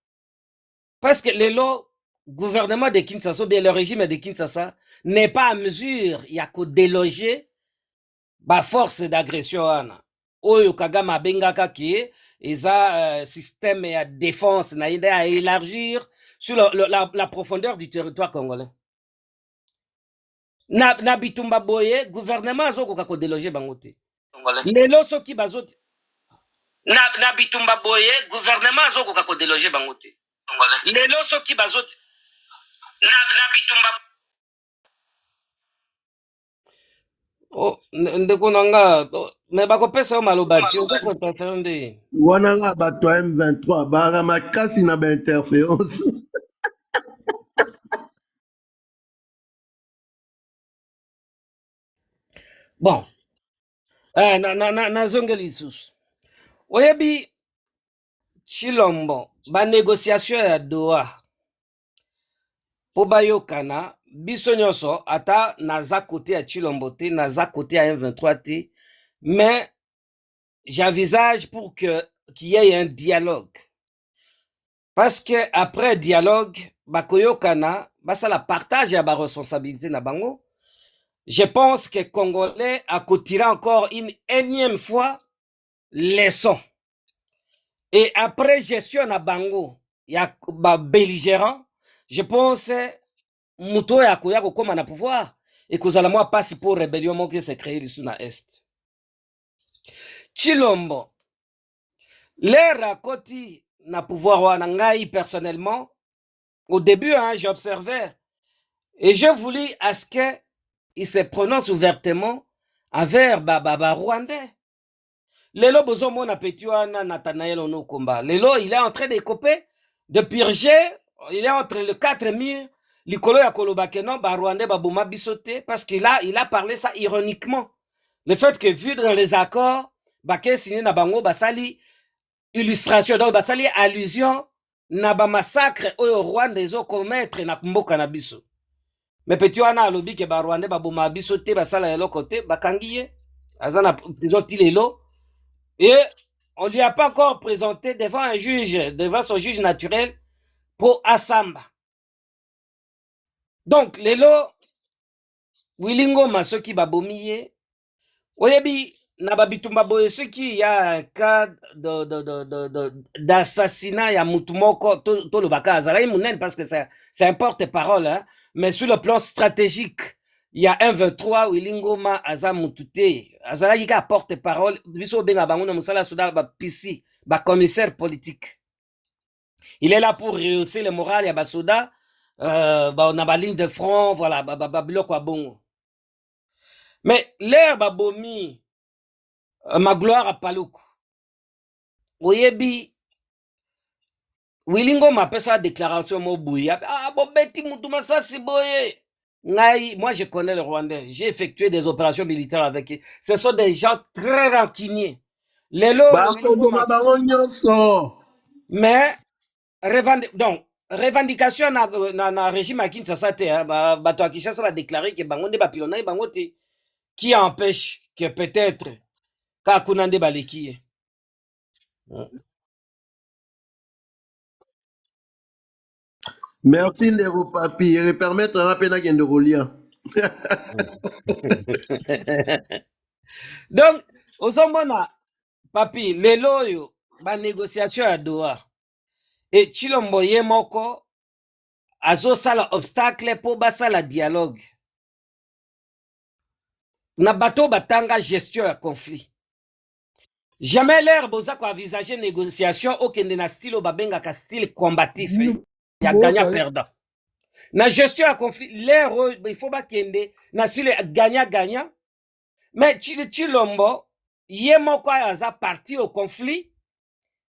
parce que lelo, gouvernement de Kinshasa, bien le régime de Kinshasa, n'est pas à mesure, il y a qu'au déloger, ba force d'agression, Oyo Kagame abengaka ki eza système de défense na à élargir sur la profondeur du territoire congolais. Na bitumba boye gouvernement azoko kako déloger bangote. Lelo soki bazoti na bitumba boye gouvernement azoko kako déloger bangote. Lelo soki bazoti na bitumba Oh, ndeko nanga, mais bakopesa yo maloba ti oza kotatala nde. wana nga bato ya M23 baka makasi na bainterférence. Bon, nazongeli lisusu. Oyebi Chilombo, ba négociation ya Doha. Po bayokana, biso nyonso, ata naza côté ya Chilombo te, naza côté ya M23 te, mais j'envisage pour qu'il y ait un dialogue. Parce que après dialogue, bakoyokana, basa la partage ya ba responsabilité na bango. Je pense que Congolais a tiré encore une énième fois leçon. Et après gestion na bango, ya ba belligérant, je pense muto ya koya kokoma na pouvoir et kozala mwa passe pour rébellion moko se créer lisu na est. Chilombo, l'air à koti na pouvoir wana ngai personnellement, au début hein, j'observais et je voulais à ce que il se prononce ouvertement envers ba Rwandais. Lelo bozo mona petit wana Nathanaël Onokomba. Lelo il est en train de couper, de purger, il est entre le 4 murs, likolo ya kolobake non ba Rwandais ba boma bisoté parce qu'il a parlé ça ironiquement. Le fait que vu dans les accords, ba ke signé na bango basali illustration donc basali allusion na ba massacre au Rwanda ezo commettre na mboka na biso. Mais petit wana alobi ke ba Rwandais ba boma bisoté basala yelo côté bakangi ye azana prison tilelo. Et on lui a pas encore présenté devant un juge, devant son juge naturel, pour Assamba. Donc, lelo, Wilingo Masoki Babomiye, oyebi, nababitumba boye, ce qui y a un cas d'assassinat, ya mutumoko, to le baka azalaï mounen, parce que c'est un porte-parole, hein, mais sur le plan stratégique, il y a un 23 Wilingo Ma Azamutute, azalaï ka porte-parole, biso benga bangouna musala souda ba pisi, ba commissaire politique. Il est là pour rehausser le moral ya ba soda, on a ba ligne de front, voilà, ba bloc wa bongo. Mais l'air babomi, ma gloire à Paloukou. Oyebi, Wilingo m'a fait sa déclaration mobouya. Ah, bon, beti moutouma ça c'est boye. Moi je connais le Rwandais. J'ai effectué des opérations militaires avec eux. Ce sont des gens très rancuniers. Lelo, mais, donc, revendication na régime à Kinshasa te, bato à Kinshasa a déclaré que bangonde bapilona bangote qui empêche que peut-être kakunande baleki. Merci Ndero Papi, et permettre à Rapena de relire. Donc, ozomona Papi, lelo yo ba négociation à Doha. Et Chilombo ye moko azo sala obstacle pour basala dialogue. Na bato batanga gestion ya conflit. Jamais l'air boza ko envisager négociation au kende na style babenga ka style combatif. Ya gagnant perdant. Na gestion ya conflit, l'air il faut ba kende na style gagnant. Mais Chilombo ye moko aza parti au conflit.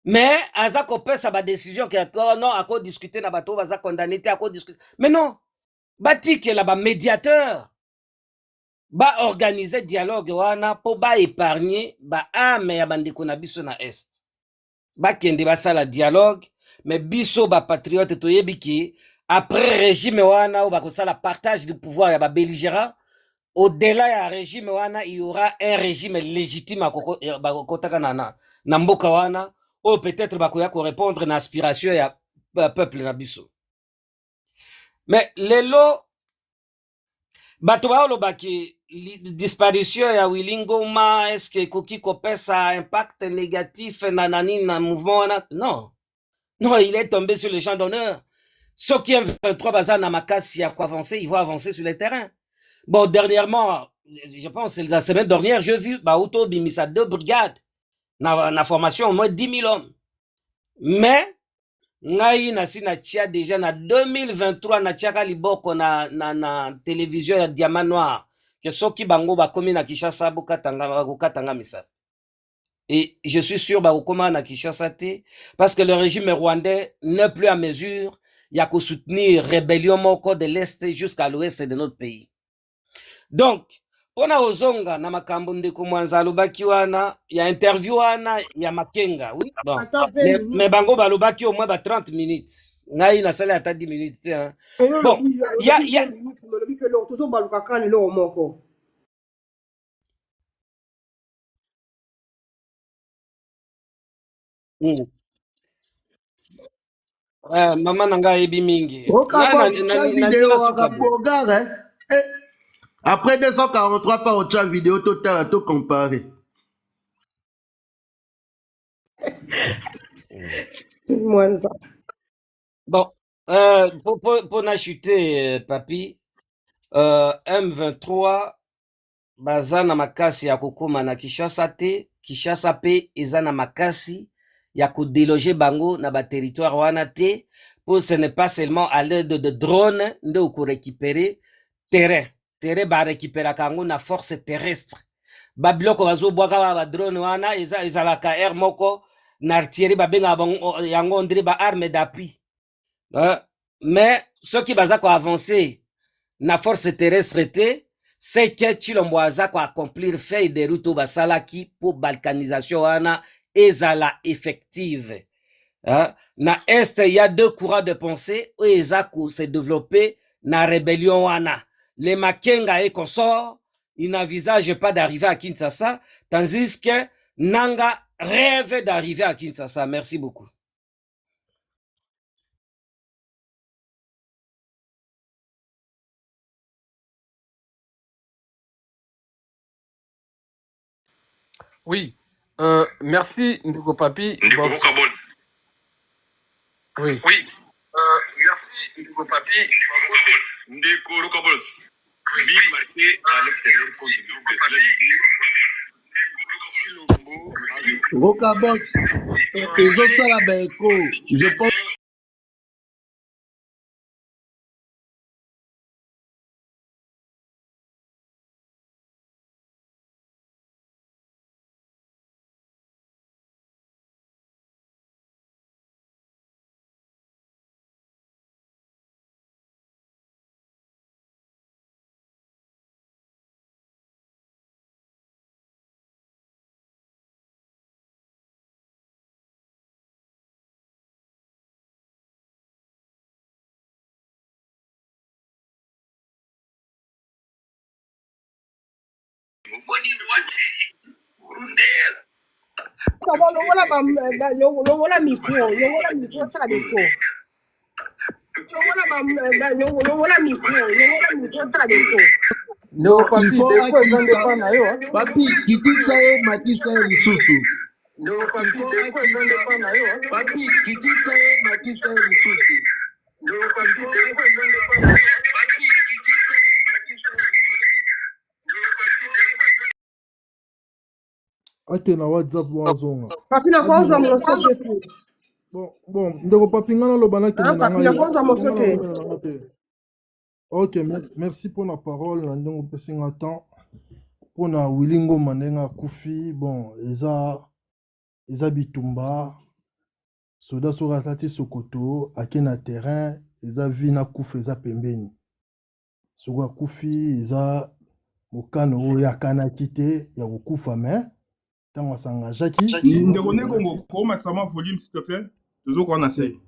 Mais aza ko pesa ba décision que non ako discuter na bato baza condamné te ako discuter. Mais non. Batike la ba médiateur. Ba organiser dialogue wana po ba épargner ba ame ya bandeko na biso na est. Ba kende ba sala dialogue mais biso ba patriote toyebi ki après régime wana ou ba ko sala partage du pouvoir ya ba belligérant au-delà ya régime wana il y aura un régime légitime ba kotaka na mboka wana ou peut-être ba ko ya ko répondre na aspiration ya peuple na biso. Mais lelo bato baolobaki disparition ya Wilingo Ma, est-ce que koki kopesa impact négatif na mouvement wana? Non. Non, il est tombé sur le champ d'honneur. Ceux qui aiment 23 bazar na makasi ya quoi avancer, ils vont avancer sur le terrain. Bon, dernièrement, je pense la semaine dernière, j'ai vu Auto Bimisa 2 brigades na formation au moins 10 000 hommes. Mais ngai nasi na tia déjà na 2023 na tiaka liboko na télévision ya Diamant Noir que soki bango bakomi na Kinshasa bakokatanga misapi. Et je suis sûr bakokoma na Kinshasa te parce que le régime rwandais n'est plus à mesure ya ko soutenir rébellion moko de l'est jusqu'à l'ouest de notre pays. Donc pona ozonga na makambo ndeko mwanza alobaki wana ya interview wana ya Makenga, oui bon, Attends 20 minutes. mais bango balobaki au moins 30 minutes. Ngai na sala ata 10 minutes te hein. Bon, il y a le que l'autre toujours baluka kan le moko. Mama nanga ebi mingi. Vidéo hein? Après 243 pas autre vidéo total à tout comparer. Bon, pour n'acheter papi, M23 baza na makasi ya kokoma na Kinshasa te, Kinshasa pe eza na makasi ya kodeloger bango na ba territoire wana te, pour ce n'est pas seulement à l'aide de drones nde oko récupérer terrain ba récupérer kango na force terrestre. Ba biloko bazo bwaka ba drone wana ezalaka air moko na artillerie babenga yango ndire ba arme d'appui. Mais ceux qui baza ko avancer na force terrestre te, c'est que Chilombo aza ko accomplir feuille de route basalaki pour balkanisation wana ezala effective. Na est il y a deux courants de pensée où ezako se développer na rébellion wana. Les Makenga et consorts, ils n'envisagent pas d'arriver à Kinshasa, tandis que Nanga rêve d'arriver à Kinshasa. Merci beaucoup. Oui, merci Ndeko Papi. Oui, merci Ndeko Papi. Ndeko Rokabols. Bi marqué à l'extérieur pour le groupe de cela. Rokabols. Et ça la beko. Je pense. Longola micro, ça la déco. Longola micro, ça la déco. Non, papi, il faut papi, kitisa matisa lisusu. Non, papi, papi, kitisa matisa lisusu. Non, papi, ate na WhatsApp wazonga. Papi na kwanza monsete. Bon, ndeko papi ngana lo banaki na papi na kwanza monsete. OK, merci pour la parole na ndongo pesinga temps. Pour na Wilingo manenga kufi, bon, eza bitumba. Soda sora tati sokoto akena terrain, eza vina kufi eza pembeni. Soga kufi eza mokano ya kana kite ya kufa mais tango sanga jaki ndeko neko ko matsama volume s'il te plaît toujours qu'on essaye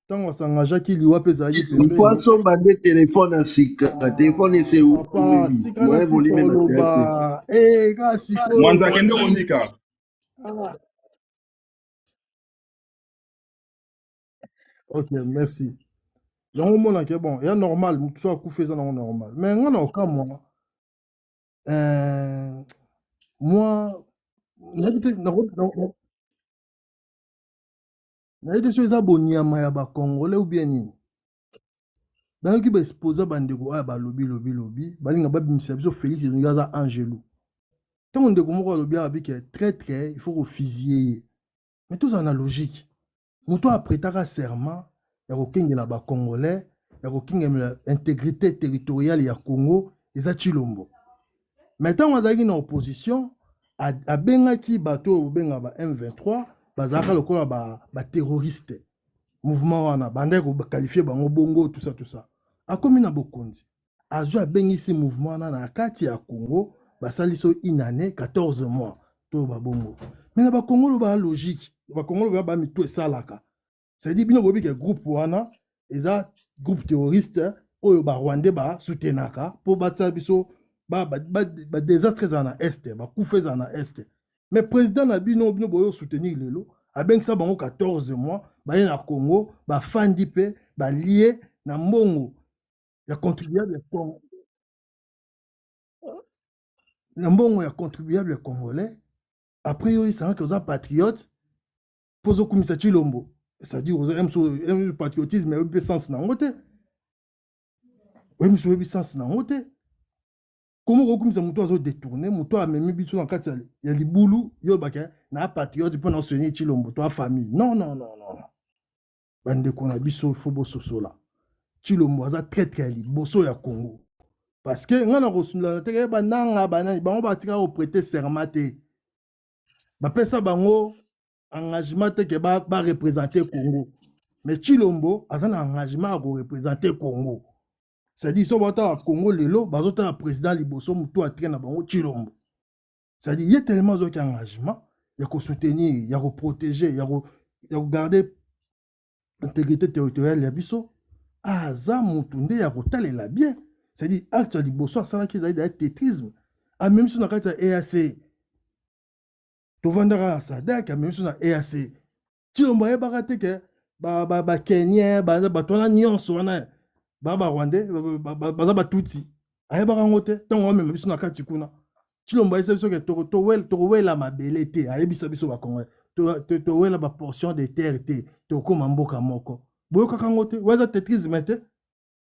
tango sanga jaki liwa peza yi il faut somba de téléphone à sika téléphone c'est où ouais volume na kasi mwanza kende konika OK, merci. Yango mona ke bon, ya normal, mutu akufa eza na normal. Mais ngana oka moi nayebi so eza bonyama ya bakongole ou bien nini bayoki baexposa bandeko aya balobi balinga babimisa biso Félix elingi aza angelu ntango ndeko moko alobi abiki traître il faut kofusiller ye mais tozala na logique moto apretaka serment ya kokengela bakongolais ya kokengela intégrité territoriale ya Congo eza Chilombo Maintenant, on a une opposition, à Bengaki, bateau, Benga, M23, bazaka lokola ba terroriste. Mouvement wana, bande ko qualifié bango bongo, tout ça. A komi na bokonzi. Azo a bengi ce mouvement wana na kati ya Congo, basali so une année, 14 mois. To ba bongo. Mais na ba Congo lo ba logique. Ba Congo lo ba mito esalaka. C'est-à-dire bino bobi ke groupe wana, eza groupe terroriste, oyo ba Rwandais ba soutenaka, po batsa biso ba désastre na est, ba koufe na est. Mais président na bino boyo soutenir lelo, a bengi sa bango 14 mois, ba na Congo, ba fandi pe, ba lié na mbongo ya contribuable Congo. Na mbongo ya contribuable congolais, après yo isanga que oza patriote, pozo kumisa Chilombo. C'est-à-dire oza un patriotisme et sens na ngote. Oui, monsieur obi sens na ngote. Comment okumisa muto azo détourner, muto a memi biso na kati ya libulu, yo baka na patriote pour na soigner Chilombo, toi famille. Non. Bande kona biso fobo sosola. Chilombo aza très liboso ya Congo. Parce que ngana kosula te ba nanga banani bango batika ko prêter serment te. Ba pesa bango engagement te ke ba représenter Congo. Mais Chilombo aza na engagement ko représenter Congo. C'est-à-dire so bata Congo lelo bazota na président liboso muto atika na bango Chilombo. C'est-à-dire il y a tellement d'autres engagements, il y a ko soutenir, il y a ko protéger, il y a ko garder l'intégrité territoriale ya biso. Aza mutu nde ya kotalela bien. C'est-à-dire, acte de bosso, ça n'a qu'ils aient tétrisme. A même si on a quand EAC, tu vendras ça, d'accord, même si on a EAC. Tu on va barater que, Kenya, toi, nuance, on a, Rwandais, Tutsi. Aïe, barangote, tant on même, si on a Katikuna. Tu on va essayer de trouver la mabelete, aïe, bisabiso, bakongwe. Trouver la portion de terre, tu comme un boka moko. Boka kangote, ouais, ça tétrisme,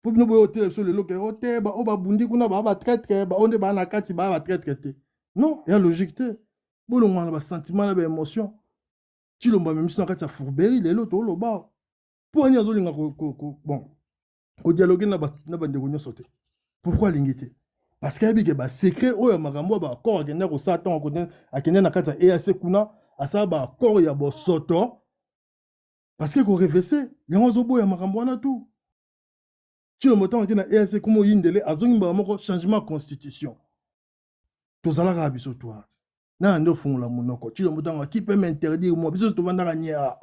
pour nous voter sur le local, ba bundi kuna ba traite, ba onde ba na kati ba traite. Non, il y a logique te. Bon on a ba sentiment la ba émotion. Tu l'omba même si na kati ya fourberie les loto lo ba. Pour anya zo linga bon. Ko dialoguer na ba ndeko nyoso te. Pourquoi lingité? Parce qu'il y a ba secret oyo makambo ba accord agenda ko sa temps ko akenda na kati ya EAC kuna asa ba accord ya bo soto. Parce que ko reverser, yango zo boya makambo wana tout. Si le montant est dans EAC, comment il y a un changement de constitution. Tout ça, là, c'est toi. Non, non, font la monoko. Si le montant qui peut m'interdire, moi, parce que tu vas dans la nia.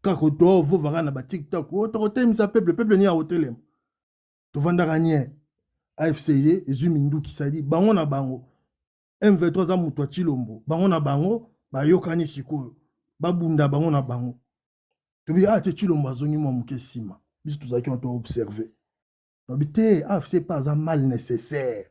Quand tu vas voir na TikTok, autorité, mais ça peuple n'y a hôtel. Tu vas dans la nia. AFCY, et Zumindu qui s'est dit, bango na bango. M23 za muto Chilombo. Bango na bango, ba yokani sikoyo. Babunda bango na bango. Tu dis, ah, Chilombo azongi mo mukesima. Bis tout ça qui ont observé. C'est pas un mal nécessaire.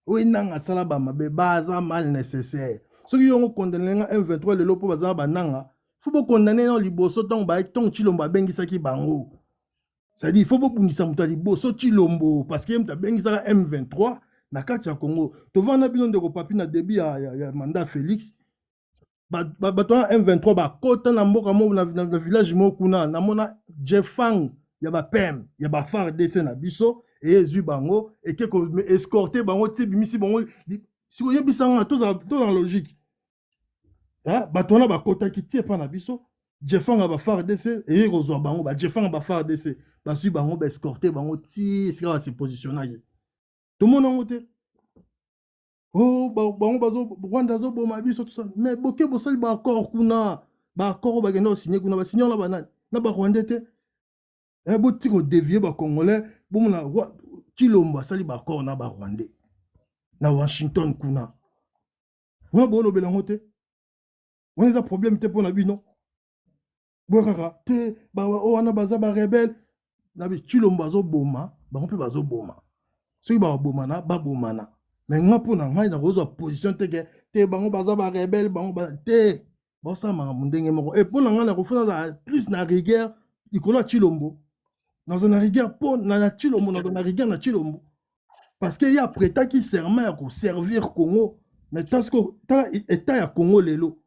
Oui, non, ça là, un mal nécessaire. Ceux qui ont condamné M23, le lopo bazar bananga, faut pas condamner dans liboso ton baïk ton Chilombo bengi saki bango. C'est-à-dire, il faut pas punir muta liboso Chilombo parce que m'ta bengi saka M23 na kati ya Congo. To vana bilon de papi na début ya mandat Félix. Toi M23 ba kota na mboka mo na village mo kuna na mona Jeffang. Il y a ba PEM, il y a ba FARDC na biso et Yezu bango et que escorter bango tibi misi bango si vous y bisanga tout dans logique. Hein ba tona ba kota ki tie pa na biso Jeffanga ba FARDC et Rozo bango ba Jeffanga ba FARDC ba su bango ba escorter bango ti sika ba se positionner. Tout le monde en côté. Oh bango bazo Rwanda zo boma biso tout ça mais boké bosali ba accord kuna ba accord ba genda signer kuna ba signer na banane na ba Rwanda te. Un beau tir au dévié, bah, Congolais, bon, la Chilombo, sali ba corps na ba Rwandais. Na Washington, kuna. On a beau le bélangote. On a un problème, te pour la vie, non? Boakaka, te, bah, on a baza ba rebelle. Na bi Chilombo, zo boma, bah, on peut bazo boma. Ceux qui ba bomana, ba bomana. Mais moi, pour na ngai, na rosa position, te, bah, on baza ba rebelle, bah, on ba, te, bah, ça m'a mundenge moko. Et pour na ngai, na refuse plus na rigueur, il connaît Chilombo. Dans une rigueur, pour na Chilombo, dans une rigueur, na Chilombo. Parce qu'il y a prêta qui serment pour servir Congo. Mais tant que l'État à Congo, l'élo.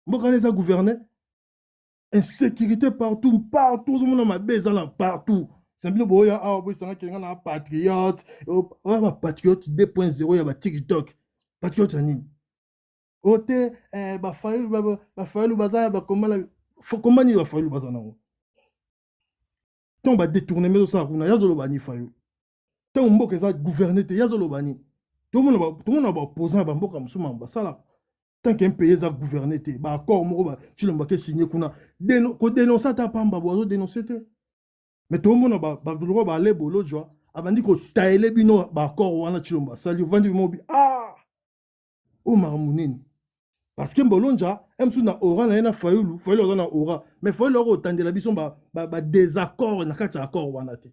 Moi, quand les a gouvernés, insécurité partout, tout le monde a ma baisse partout. C'est un peu boya ah oui ça qui est un patriote patriote 2.0 ya ba TikTok patriote ani ote ba failu baza ba comment ni ba failu baza nango ton ba détourner mais ça kuna ya zolo bani fayu ton mboka za gouverner te ya zolo bani tout le monde ba opposant ba mboka musuma ba sala tant qu'un pays za gouverner te ba accord moko ba tu le mbake signer kuna ko dénoncer ta pamba bozo dénoncer te mais tout le monde ba droit ba aller bolo joie abandi ko tailler bino ba accord wana tu le mba sali vandi mobi ah o marmunini parce que bolonja emsu na aura na fayulu fayulu na aura mais fayulu ko tandela biso ba désaccord na kati accord wana te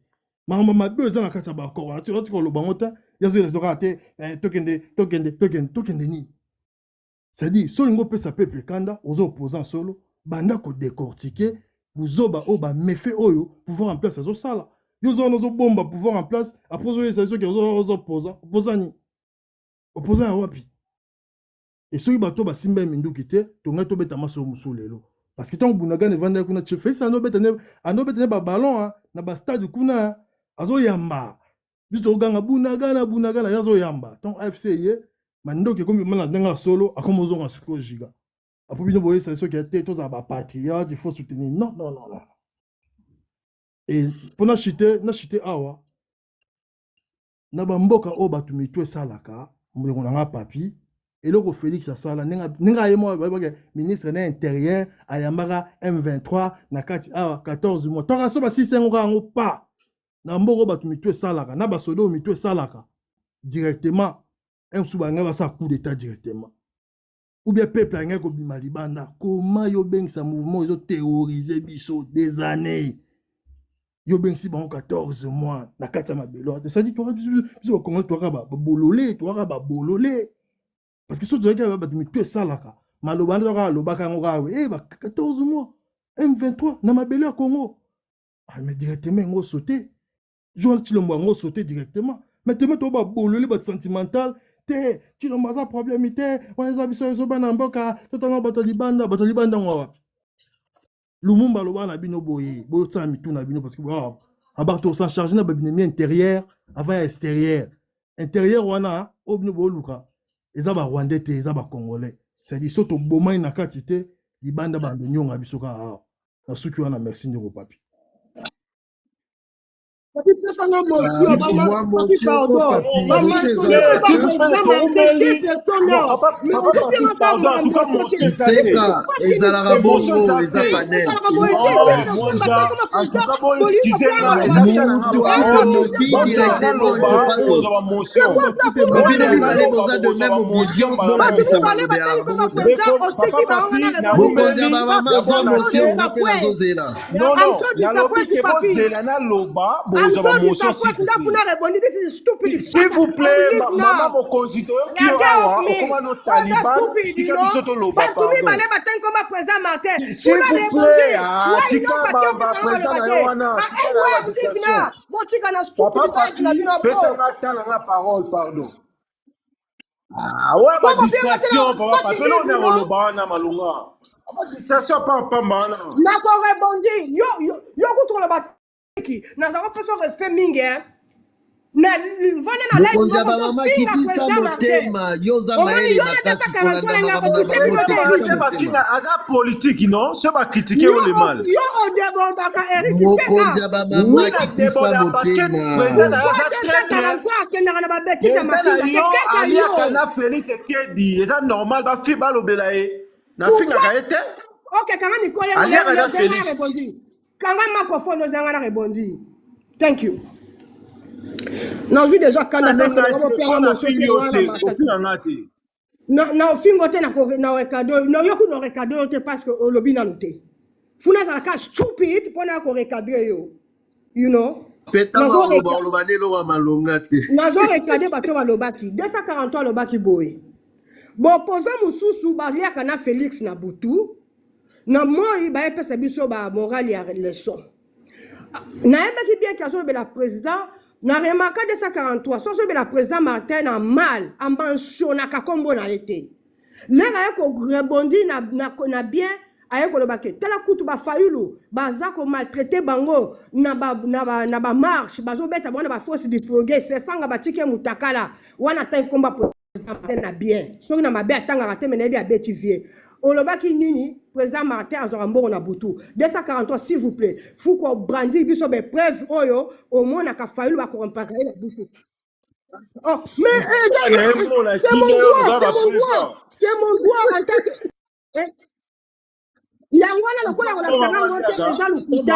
mama mabe za na kati ba accord wana tu ko lo bangota yazo les aura te tokende ni c'est dit so ngo pesa peuple kanda aux opposants solo banda ko décortiquer buzoba o ba méfait oyo pouvoir en place azo sala yozo nozo bomba pouvoir en place après zo ça qui aux opposants wapi et ceux qui bateau basimba minduki te tonga to beta maso musulelo parce que tant bunaga ne vanda kuna chefe ça no beta ne ba ballon na ba stade kuna azo yamba biso ganga bunaga na yazo yamba tant AFC ye mandoki comme mana ndanga solo akomozo nga siko giga après bino boye ça ceux qui étaient tous à ba patriote il faut soutenir non et pour na chité awa na ba mboka o batumi to salaka mbongo na papi et le Félix Asala ninga yemo ministre de l'intérieur ayambaka M23 na kati a 14 mois toka so ba 6 ngo ngo pa na mboko ba tumitu salaka na ba sodo mitu salaka directement un subanga ba sa coup d'état directement ou bien peuple anga ko bima libanda comment yo bengisa mouvement yo terroriser biso des années yo bengisi ba 14 mois na kati ma belo ça dit toi biso comment toi ba bololé parce que si tu regardes, tu es salaka. Malobanda lobaka ngoka eh 14 mois. M23 na mabele à Congo. Ah mais directement ngo sauter. Joël Chilombo ngo sauter directement. Mais te mettre ba bolole ba sentimental, te Chilombo za problème te, on les abiso zo bana mboka, totanga bato libanda ngwa. Lumumba lobana bino boye, boyo tsami tuna bino parce que wow, abarto s'en charger na babinemi intérieur avant extérieur. Intérieur wana obino boluka. Eza ba Rwandais te eza ba Congolais c'est-à-dire soto bomai na kati te libanda ba nyonga bisoka na suki wana merci ndeko papi Papi pesa na motion maman papi pardon en tout cas mon c'est ça ezalaka bongo eza panel en tout cas bon excusez-moi mutu akonobi directement de même obligence bolabisa bokonzi ya bamama zwa motion ngape nazozela non nalobi ke bozela na loba bozwa motion s'il vous plaît mama mokonzi toyoki yo awa okoma no taliban tika biso toloba s'il vous plaît tika baprésident na yo wana tika na ya distraction papa papi pesa nga tala nga parole pardon ouais ba distraction papa papi no na loba wana malunga ba distraction papa mana na ko rebondi yo kutrola batiki na zako peso respect mingi na vana na live mokonzi ya bamama kitisa motema yoza maele makasi kolanda aza politique non se bakritike yo le mal yo odebondaka Eric mokonzi ya bamama kitisa motema akendaka na babetise ya aliaka na Félix Tshisekedi eza normal bafi balobela ye nafingaka ye te ok kanga mikolo aliaka na Félix kanga microphone ozanga na rebondi thank you na vu déjà quand on na ofingo te na recado na yoku no recado te parce que olobi na noté funa za ka stupid pona ko recadrer yo you know nazo malonga te nazo recadrer bato balobaki 243 lobaki boye bon posa mususu baliaka na Félix na butu na moi ba epesa biso ba moral ya leçon na ebaki bien kazo be la président na remarqué 243 so be la président Martin en mal en mention na kakombo na été l'era ko rebondi na bien aye koloba ke tala kutu bafayulu baza komaltraite bango na bamarche bazobeta bango na bafosse du progrès sesanga batiki mutakala wana ta ekomba président na bien soki na mabe atangaka te mena yebi abeti vie olobaki nini président Martin azwaka mbongo na butu 243 s'il vous plaît fuko brandi biso bepreuve oyo omonaka fayulu bakorompaka ye na butu. Oh, mais c'est mon droit en tant que... yango wana lokola kolakisanga ngo te eza lokuta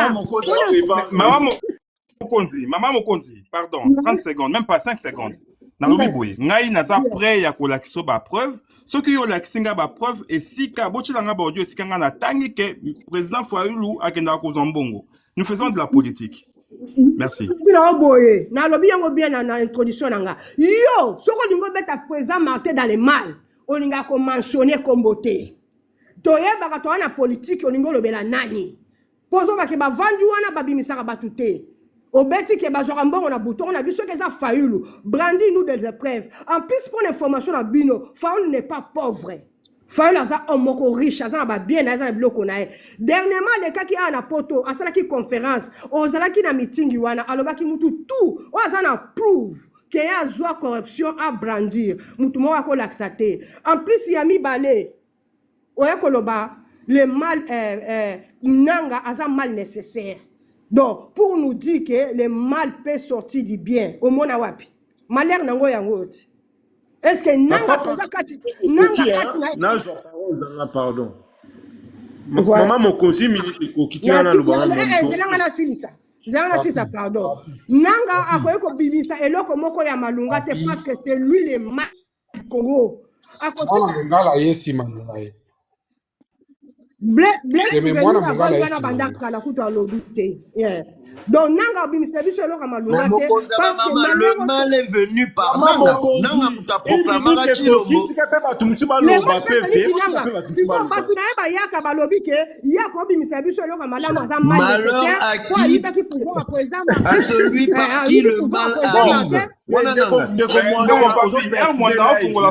Maman Mokonzi, pardon, 30 secondes, même pas 5 secondes. Nalobi boye, ngai naza prêt ya kolakisa ba preuve. Ce qui yo lakisinga ba preuve et si ka bochilanga ba audio sikanga na tangi ke président Fayulu akenda ko zombongo. Nous faisons de la politique. Merci. boye nalobi yango bien na introduction nanga. Yo, soko lingo beta président Martin dans les mal. Olinga ko mentionner kombote. Toyebaka to wana politique olingo lobela nani. Pozo ba ke ba vandu wana babimisaka batute. Obeti ke bazwaka mbongo na buto on a biso ke za Fayulu brandi nous des épreuves en plus pour l'information na bino Fayulu n'est pas pauvre Fayulu aza omoko riche aza na ba bien aza na biloko na ye dernièrement le cas qui a na poto asala ki conférence ozala ki na meeting wana alobaki mutu tout o aza na prove que ya zwa corruption à brandir mutu mo ko laxate en plus ya mibale oye koloba le mal nanga aza mal nécessaire. Donc, pour nous dire que le mal peut sortir du bien, au moins wapi. Malheur nango yango. Est-ce que nanga pesa kati nanga parole pardon. Maman Mokonzi minute ko kitina na lobanga mo. Zelanga na silisa. Zelanga na silisa pardon. Nanga akoye ko bibisa eloko moko ya malunga te parce que c'est lui le mal du Congo. Akoti ngala yesi manungai. Blaise mwana mongala esi bandaka kuta lobité. Donc nanga bimisna biso eloko malunga te parce que le mal est venu par nanga muta proclamera chilombo le mal est venu par nanga batu na ba yaka balobi ke yako bimisna biso eloko malamu aza mal nécessaire quoi yibaki pouvoir président à celui par qui le mal arrive wana nanga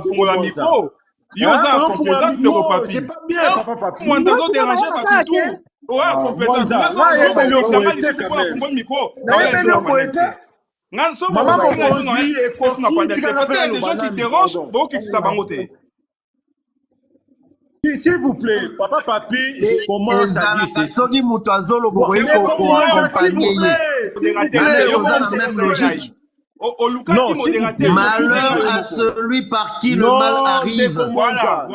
fongola micro. Yo za complaisant de vos papiers. C'est pas bien, papa papi. Moi t'as dérangé pas du tout. Ouais, complaisant. Là, il y a le poète quand même. Il y a le poète. Maman Mokonzi et Koki, il y a des gens qui dérangent, bon qui s'abangote. S'il vous plaît, papa papi, je commence à dire ceci. Soki mutazolo boye ko accompagner. S'il vous plaît, on a la même logique. Non, malheur à celui par qui le mal arrive. Voilà.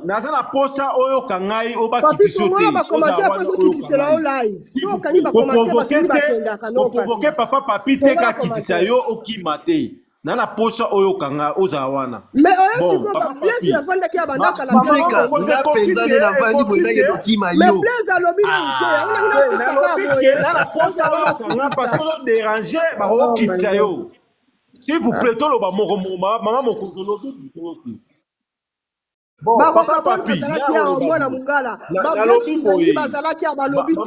Nazana posa oyo kangai oba Papi somo ba commenter après qui sera au live. So kani ba commenter ba kini ba kenda kano. Provoquer papa papi te ka kitisa yo okimate. Nana posa oyo kanga ozawana. Mais oyo siko ba Blaise ya fanda ki abandaka la mtseka nga penzani na fandi boyake dokima yo. Mais Blaise alobi na nte. Ona fika ka boye. Nana posa oyo kanga parce que déranger ba okitisa yo. S'il vous plaît, tout le monde, maman mon consolo bon, papa papi, bazalaki ya mwana mungala. Ba Blaise bazalaki ya balobi te. Yo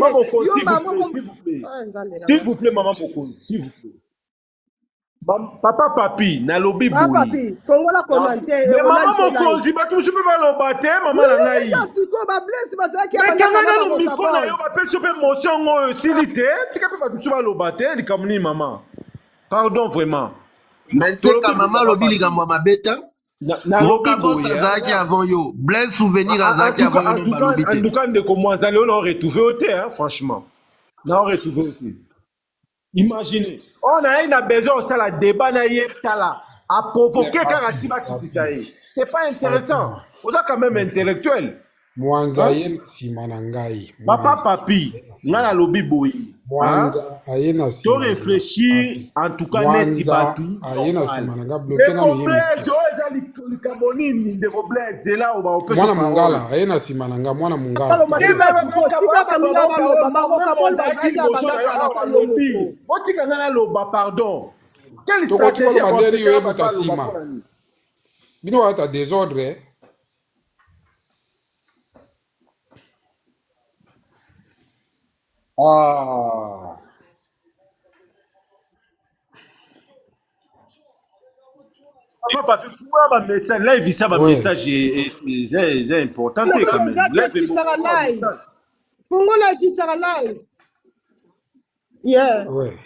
ba moko s'il vous plaît, maman mon consolo, s'il vous plaît. Papa papi, na lobi boui. Papa papi, fongola commenter. Maman mon consolo, ba tu peux pas le battre, maman la nai. Ba Blaise bazalaki ya mais quand on a le micro na yo ba pe super motion silité, tu peux pas tu peux le battre, li kamni maman. Pardon vraiment. Mais tu sais quand maman lobi likambo ya mabeta Okabosa azaki avant yo Blaise souvenir azaki avant yo balobi te en tout cas ndeko mwanzali on aurait retrouvé au thé franchement on aurait retrouvé au thé imaginez on a besoin ça la débat na yetala a provoquer Karatiba kitisa ye c'est pas intéressant on a quand même intellectuel Mwanza yen simanangai papa papi ngala lobi boyi Mwanza ayena si tu réfléchis en tout cas net batu ayena simananga bloqué na yene les carbonines de Blaise là on peut mwana mungala ayena simananga mwana mungala otika ngana loba pardon quelle stratégie banderi yo ebuta sima bino wa ta désordre Ah. Papa, papi, pour un message, là, il vit ça, un Ouais. message est important quand même. Là, il faut un message. Fungola kitara live. Yeah. Ouais.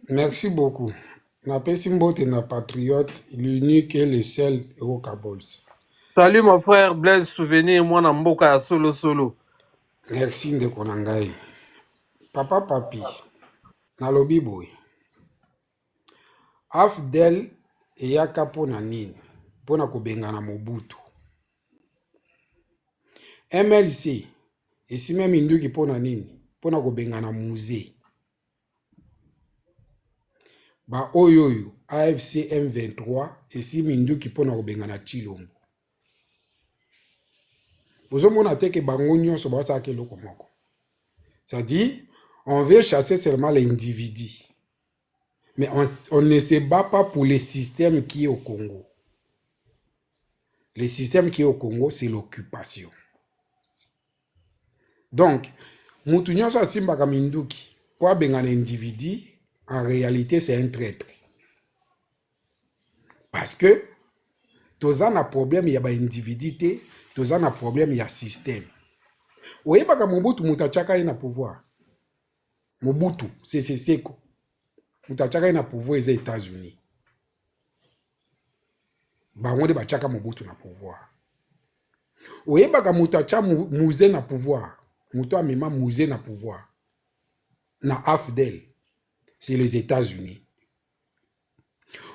Merci beaucoup. Napesi mbote na patriote, l'unique et le seul au Kabols. Salut mon frère Blaise Souvenir, moi na mboka ya solo solo. Merci ndeko na ngai. Papa papi, nalobi boy. Afdel eyaka mpona nini? Mpona kobengana Mobutu. MLC esime minduki mpona nini? Mpona kobengana Muze. Ba oyoyo AFC M23 esi minduki mpona kobengana Chilombo. Bozomona teke bango nyonso basalaka eloko moko. C'est-à-dire, on veut chasser seulement l'individu. Mais on ne se bat pas pour le système qui est au Congo. Le système qui est au Congo, c'est l'occupation. Donc, mutu nyonso asimbaka minduki pour bengana individu, en réalité, c'est un traître. Parce que, toza na problème ya ba individu, toza na problème ya système. Oyebaka Mobutu mutachaka na pouvoir. Mobutu, c'est Seko. Mutachaka na pouvoir aux États-Unis. Bango de bachaka Mobutu na pouvoir. Oyebaka mutacha Muze na pouvoir. Muto amema Muze na pouvoir. Na AFDEL, c'est les États-Unis.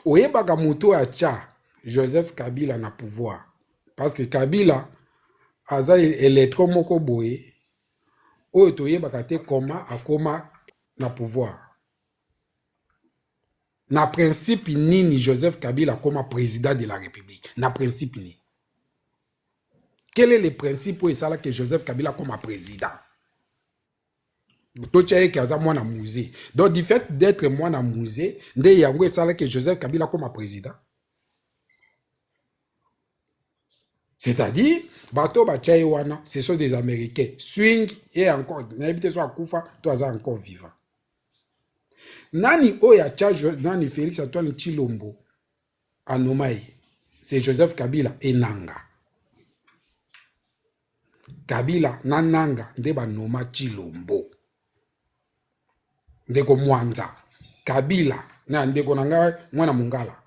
Oyebaka muto acha Joseph Kabila na pouvoir. Parce que Kabila aza électron moko boye. Oyo toyebaka te koma akoma na pouvoir. Na principe nini Joseph Kabila comme président de la République? Na principe ni. Quel est le principe pour ça que Joseph Kabila comme président? Donc du fait d'être moi na musée, nde yango ça que Joseph Kabila comme président. C'est-à-dire, bato bachaye wana, ce sont des Américains. Swing et encore, n'habite soit Koufa, toi encore vivant. Nani oya charge nani Félix Antoine Chilombo Anomaï, c'est Joseph Kabila et Nanga. Kabila na Nanga ndeba noma Chilombo. Ndeko Mwanza. Kabila na ndeko nanga mwana Mungala.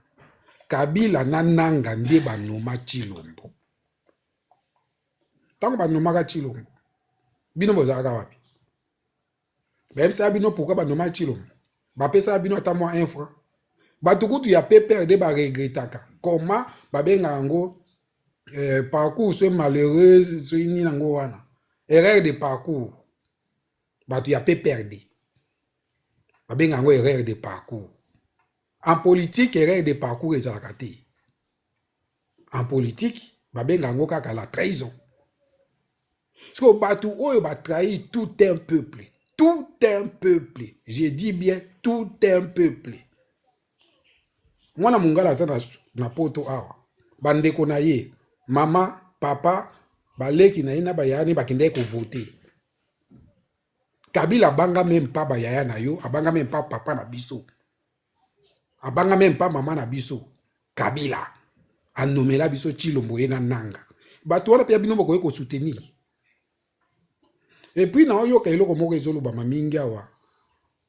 Kabila na Nanga ndeba noma Chilombo. Tango ba noma ka Chilombo. Bino bozaka wapi? Ba bisa bino pourquoi ba noma Chilombo? Ba pesa bino ata moi 1 franc. Ba tukutu ya pepe de ba regretaka. Comment ba benga ngo parcours soit malheureux soit ni nango wana. Erreur de parcours. Ba tu ya pe perdre. Ba benga ngo erreur de parcours. En politique, erreur de parcours ezalaka te. En politique, ba benga ngo kaka la trahison. Parce que batu oyo ba trahir tout un peuple. Tout un peuple. Je dis bien tout un peuple. Mwana Mungala za na poto awa. Bandeko na ye. Mama, papa, baleki na ye na bayani bakende ko voter. Kabila banga même pas bayaya na yo, abanga même pas papa na biso. Abanga même pas maman na biso. Kabila anomela biso Chilombo ye na Nanga. Batu wana pia bino boko soutenir. Et puis na oyo ka eloko moko ezolo ba mamingi awa.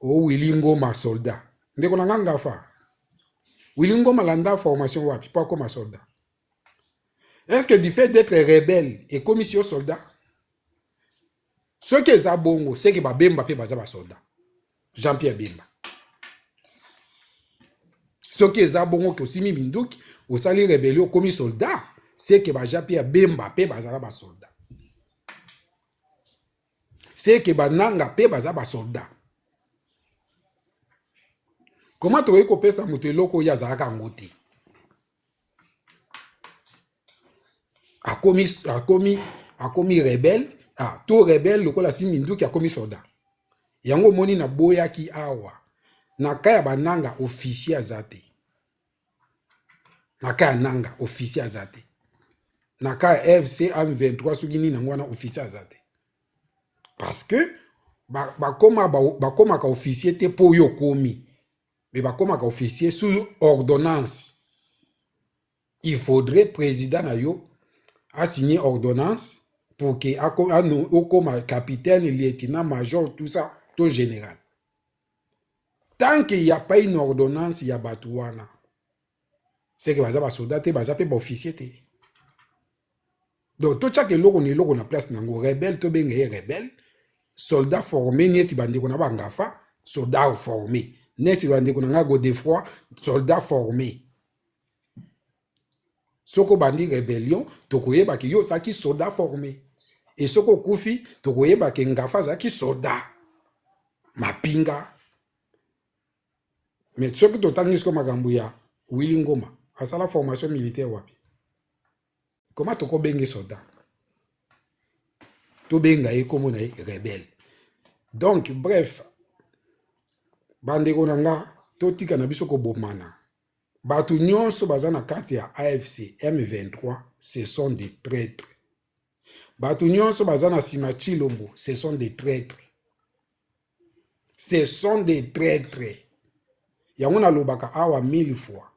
O Wilingo ma soldat. Ndeko na nganga fa. Wilingo malanda formation wapi pas comme soldat. Est-ce que du fait d'être rebelle et commission soldat? Ce qui est bongo, c'est que ba Bemba pe baza ba soldat. Jean-Pierre Bemba. Ce qui est bongo que Simi Minduki au sali rébellion comme soldat, c'est que ba Jean-Pierre Bemba pe baza ba soldat. C'est que ba Nanga pe baza ba soldat. Comment tu veux que ça moute loko ya zaka ngote? A commis rebelle, tout rebelle loko la Simi Minduki a commis soldat. Yango moni na boya ki awa. Na kaya bananga officier azate. Na kaya nanga officier azate. Na kaya FC M23 sugini na ngwana officier azate. Parce que bakoma ka officier te po yo komi. Mais bakoma ka officier sous ordonnance il faudrait président na yo a signé ordonnance pour que comme capitaine, lieutenant, major, tout ça, tout général. Tant qu'il n'y a pas une ordonnance, il y a Batouana. C'est que les soldats, les officiers. Donc, tout ça que l'on a place, rebelle, tout bien rebelle, soldats formés, net bandi qu'on a bangafa, soldats formés. Net bandi qu'on a go de froid, soldats formés. Soko bandi rébellion, tokoye ba ki yo sa ki soldats formés. Et soko kufi, tokoye ba ki ngafa sa ki soldats. Mapinga. Mais ce que tu as comme Magambouya, Willy Ngoma, à la formation militaire wapi. Comment tu as bengi soldat? Tu benga comme on est rebelle. Donc, bref, bandeko nanga, to tika na biso ko bomana. Batu nyonso bazana kati ya AFC M23, ce sont des traîtres. Batu nyonso bazana sima Chilombo, ce sont des traîtres. Ce sont des traîtres. Yango na lobaka awa 1000 fois.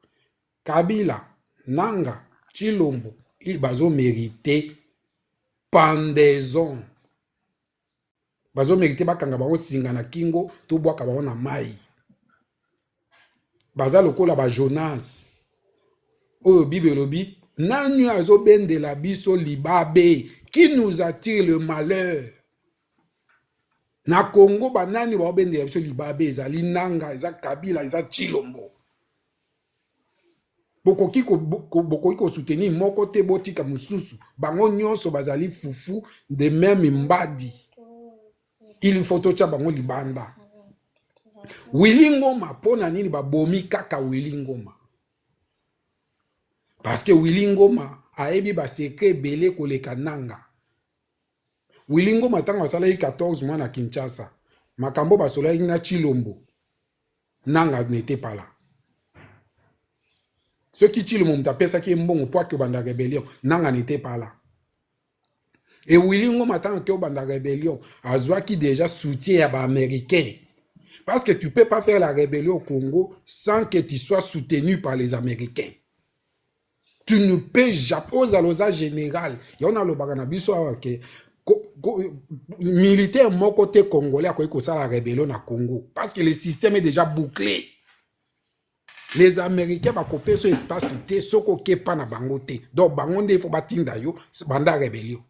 Kabila, Nanga, Chilombo, ils bazo mérité pendaison. Bazo mérité bakanga bango singa na kingo, to bwaka bango na mai. Baza lokola ba Jonas. Oyo Bible lobi, nanu azo bende la biso libabe, qui nous attire le malheur. Na Congo banani ba bende la biso libabe, ezali Nanga, eza Kabila, eza Chilombo. Bokoki ko soutenir moko te botika mususu, bango nyonso bazali fufu de même mbadi. Il faut to cha bango libanda. Willy Ngoma pona nini ba bomi kaka Willy Ngoma. Parce que Willy Ngoma aebi ba secret belé koleka Nanga. Willy Ngoma tango asala 14 mois na Kinshasa. Makambo basola na Chilombo. Nanga n'était pas là. Ceux qui Chilombo mtapesa ki mbongo pour que banda rébellion, Nanga n'était pas là. Et Willy Ngoma tango que banda rébellion, azwa qui déjà soutien à ba américain. Parce que tu ne peux pas faire la rébellion au Congo sans que tu sois soutenu par les Américains. Tu ne peux jamais, aux alosa général, il y a le baganabiso que militaire mon côté congolais a quoi ça la rébellion au Congo parce que le système est déjà bouclé. Les Américains vont couper ce espace cité ce qu'on pas na bangote. Donc bangonde il faut batinda yo banda rébellion.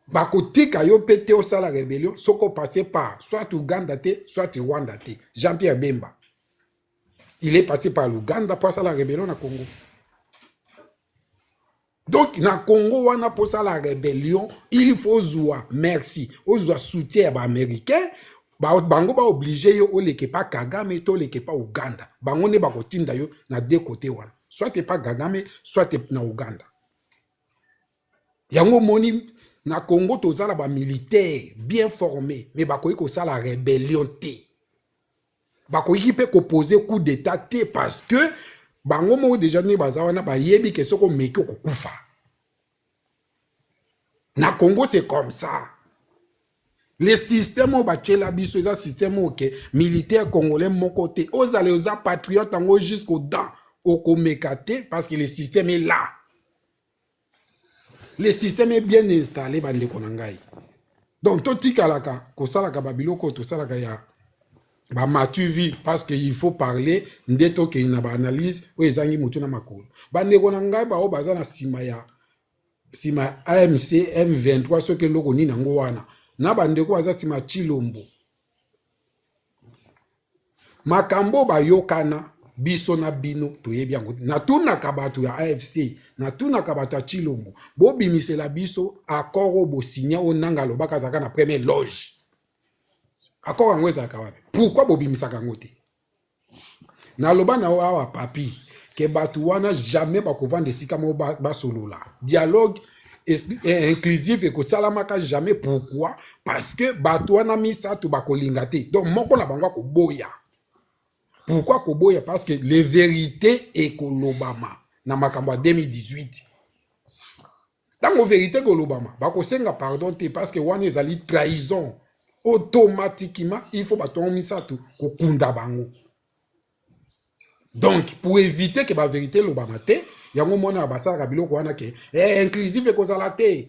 Bakotika yo pété au sala rébellion, soko passé par soit Ouganda soit Rwanda. Jean-Pierre Bemba. Il est passé par l'Ouganda pour ça la rébellion na Congo. Donc na Congo wana pour ça la rébellion, il faut zoua merci, au zoua soutien américain, bango ba obligé yo oleke pas Kagame to leke pas Ouganda. Bango ne bakotinda yo na deux côtés wana. Soit t'es pas Kagame, soit t'es na Ouganda. Yango moni na Congo tozala ba militaire bien formé mais bakoyi ko sala rébellion té bakoyi pe ko poser coup d'état té parce que bango mo déjà ne bazawana ba yebi ke soko meki ko kufa na Congo c'est comme ça le système ba tchela biso eza système OK militaire congolais mon côté ozale oza patriote ngo jusqu'au dents au komekate parce que le système est là. Le système est bien installé, bande konangai. Donc, tout tikalaka, kosalaka babiloko, tout salaka ya, ba matu vie, parce qu'il faut parler, ndeto ke ina ba analyse, ou ezangi mutu na makolo. Bande konangai, ba o bazana sima AMC, M23, ce que loko ni nango wana. Na bande ko baza sima Chilombo. Makambo ba yokana, biso na bino toyebi yango na tuna kabatu ya AFC na tuna kabatu ya Chilombo bo bimisela biso accord bo signer o Nanga lobaka zaka na première loge accord yango ezaka wapi pourquoi bo bimisaka yango te na loba na awa papi ke batu wana jamais ba ko vendre sika mo ba solola dialogue inclusif et ko salamaka jamais pourquoi parce que batu wana misato ba ko lingate donc moko na bango ko boya. Pourquoi Koboya? Parce que les vérités est Kolobama. Dans Makamba 2018. Dans la vérité Kolobama, bako senga pardon parce que wane ezali trahison. Automatiquement, il faut baton misato kokunda bango. Donc, pour éviter que la vérité Lobama te, yango mona basalaka biloko wana ke inclusive ekozala te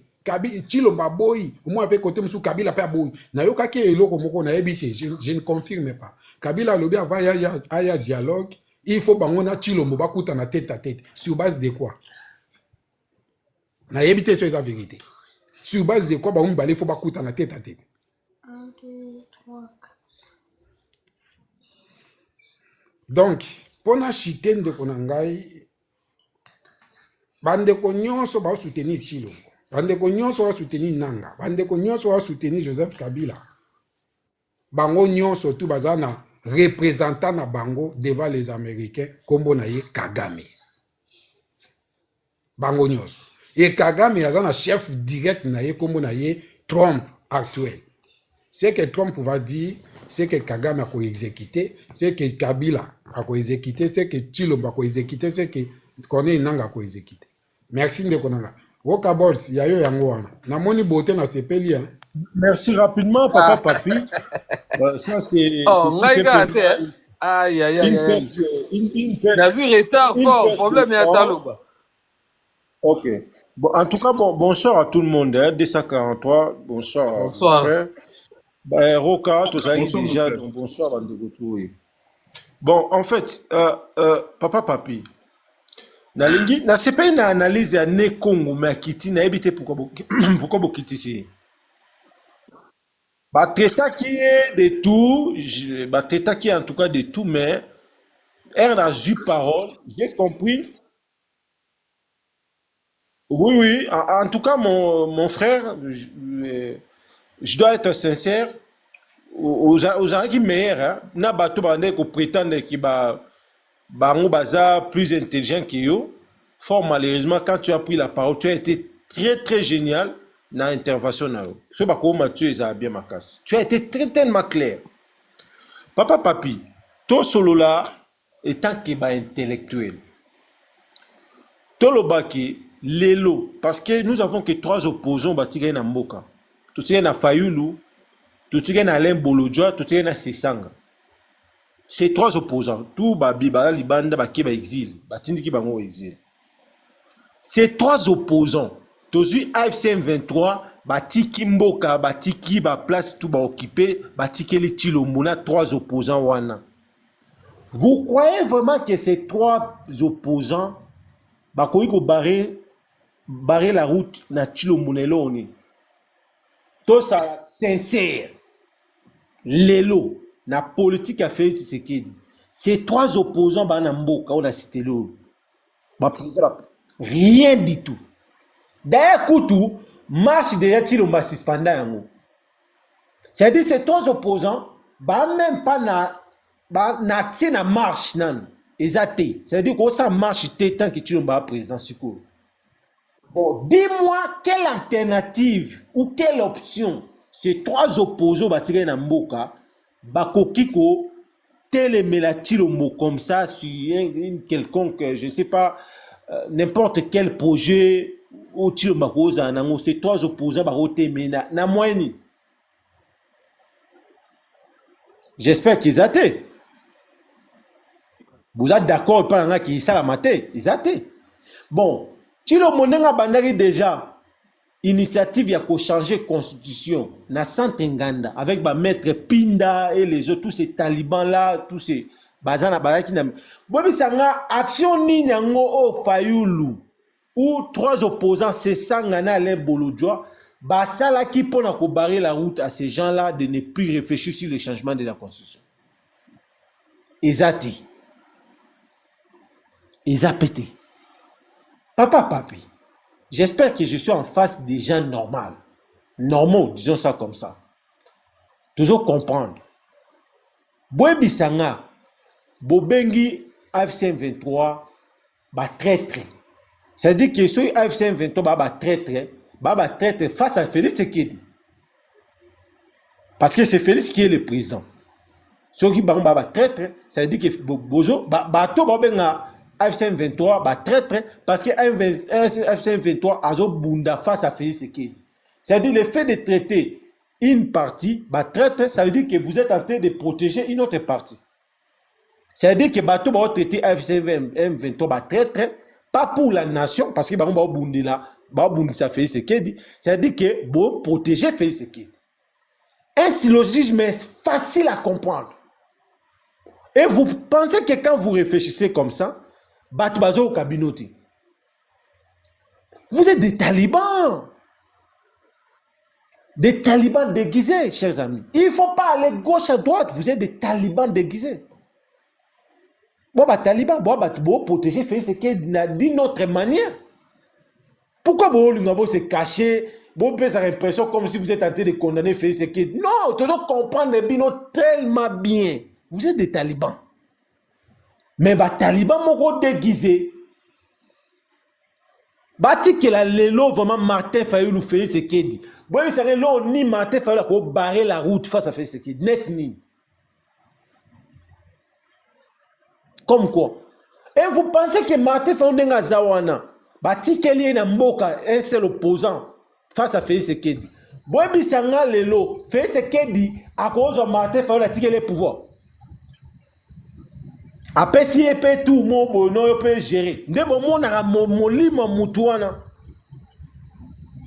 Chilomba boy au moins pe côté musu Kabila pe boy na yokaki eloko moko na ebite je ne confirme pas Kabila lobi avant ya dialogue il faut bangona Chilombo bakuta na tête à tête sur base de quoi na ebite sur la vérité sur base de quoi bango balé faut bakuta na tête à tête 1 2 3 4 donc pona chitene de konangai bande ko nyonso ba soutenir Chilombo bandeko nyonso wa soutenir Nanga bandeko nyonso wa soutenir Joseph Kabila bango nyonso tu bazana représentant na bango devant les Américains kombo na ye Kagame bango nyonso et Kagame azana chef direct na ye kombo na ye Trump actuel ce que Trump va dire c'est que Kagame a co-exécuté c'est que Kabila a co-exécuté c'est que Chilombo a co-exécuté c'est que Corneille Nanga a co-exécuté merci de konanga. Merci rapidement, papa Papi. Ça, c'est. Aïe, aïe, aïe. Il a vu retard fort, problème est à Taloba. Ok. Bon, en tout cas, bonsoir à tout le monde. 243, bonsoir. Bonsoir. Frère. Roca, tout ça, déjà, donc bonsoir, Bandegoutou. Bon, en fait, papa Papi. Na sepa na analyse ya ne Congo mais kiti na ebité pourquoi bokiti si ba traita qui est de tout ba traita qui est en tout cas de tout mais elle a eu parole j'ai compris oui en tout cas mon frère je dois être sincère aux gens qui meilleurs hein na bato bande ko prétendre qui bango baza plus intelligent que yo. Fort malheureusement, quand tu as pris la parole, tu as été très génial dans l'intervention. Ce bako Mathieu est bien ma casse. Tu as été tellement clair. Papa Papi, to solo là étant que ba intellectuel. To lo baki lelo parce que nous avons que 3 opposants batiga na mboka. Tout na Fayulu, tout na Alain Bolodjoa, tout na Sesanga. Ces 3 opposants, tout Babiba, Libanda, Bakiba exil, Batindiki Bango exil. Ces 3 opposants, Tozu AFC 23, Batiki Mboka, Batiki, Place, tout occupé, Batiki les Tilomona, 3 opposants wana. Vous croyez vraiment que ces 3 opposants, Bakoiko barrer la route na Tilomonelo oni? Tout ça sincère. Lelo. Na politique a fait ce qu'il dit. Ces 3 opposants Banamboka, on a cité l'eau. Rien du tout. D'ailleurs, Koutou, marche derrière Chilomba suspendant. C'est-à-dire ces 3 opposants, même pas na accès na marche nan. Exacté. C'est-à-dire qu'on ça marche tant que Chilomba président Suko. Bon, dis-moi quelle alternative ou quelle option ces 3 opposants batiraient na Mboka Bakokiko télémela Chilombo comme ça sur une quelconque, je ne sais pas, n'importe quel projet où Chilombo Koza nango ces 3 opposants baroté mena na moyenne. J'espère qu'ils athées. Vous êtes d'accord par là qui ça la maté, ils athées. Bon, Chilombo n'a bandari déjà. Initiative y a qu'au changer constitution na Santenganda avec maître Pinda et les autres tous ces talibans là tous ces bazana bazaki na bobi sanga action ni nyango o Fayulu ou 3 opposants c'est sangana Alain Bolodjoa basala qui pona ko barrer la route à ces gens là de ne plus réfléchir sur le changement de la constitution. Ezati pété. Papa Papi. J'espère que je suis en face des gens normaux, disons ça comme ça. Toujours comprendre. Boebi Sanga, Bobengi AFC 23, traître. C'est-à-dire que ce AFC 23 traître face à Félix Tshisekedi. Parce que c'est Félix qui est le président. Ce qui traître, c'est-à-dire que Bozo, Bato Bobenga. AFC 23 traître parce que AFC 23 a bunda face à Félix Tshisekedi. C'est-à-dire le fait de traiter une partie, traître, ça veut dire que vous êtes en train de protéger une autre partie. C'est-à-dire que Bato va traiter AFC 23 traître pas pour la nation, parce que ça fait ce qu'il dit. C'est-à-dire que bon, protéger fait ce qu'il dit. Un syllogisme est facile à comprendre. Et vous pensez que quand vous réfléchissez comme ça, Batubazo Kabinoti, vous êtes des talibans. Des talibans déguisés, chers amis. Il ne faut pas aller gauche à droite. Vous êtes des talibans déguisés. Bon, taliban, bon, protéger, faire ce qu'il a d'une autre manière. Pourquoi vous se cacher? Vous avez l'impression comme si vous êtes en train de condamner, faire ce qu'il. Non, toujours comprendre les bino tellement bien. Vous êtes des talibans. Mais talibans, mon déguisé. Bati que la lelo vraiment Martin Fayoulou fait ce qu'il dit. Bon, il serait là ni Martin Fayoulou pour barrer la route face à faire ce qu'il dit. Net ni. Comme quoi. Et vous pensez que Martin Fayoulou n'est zawana. Bati que lui est mboka un seul opposant face à faire ce qu'il dit. Bon, il s'en lelo fait ce qu'il dit à cause de Martin Fayoulou a tiré les pouvoirs. Après, si il peut tout, il peut gérer. Dès que mon lima mutuana,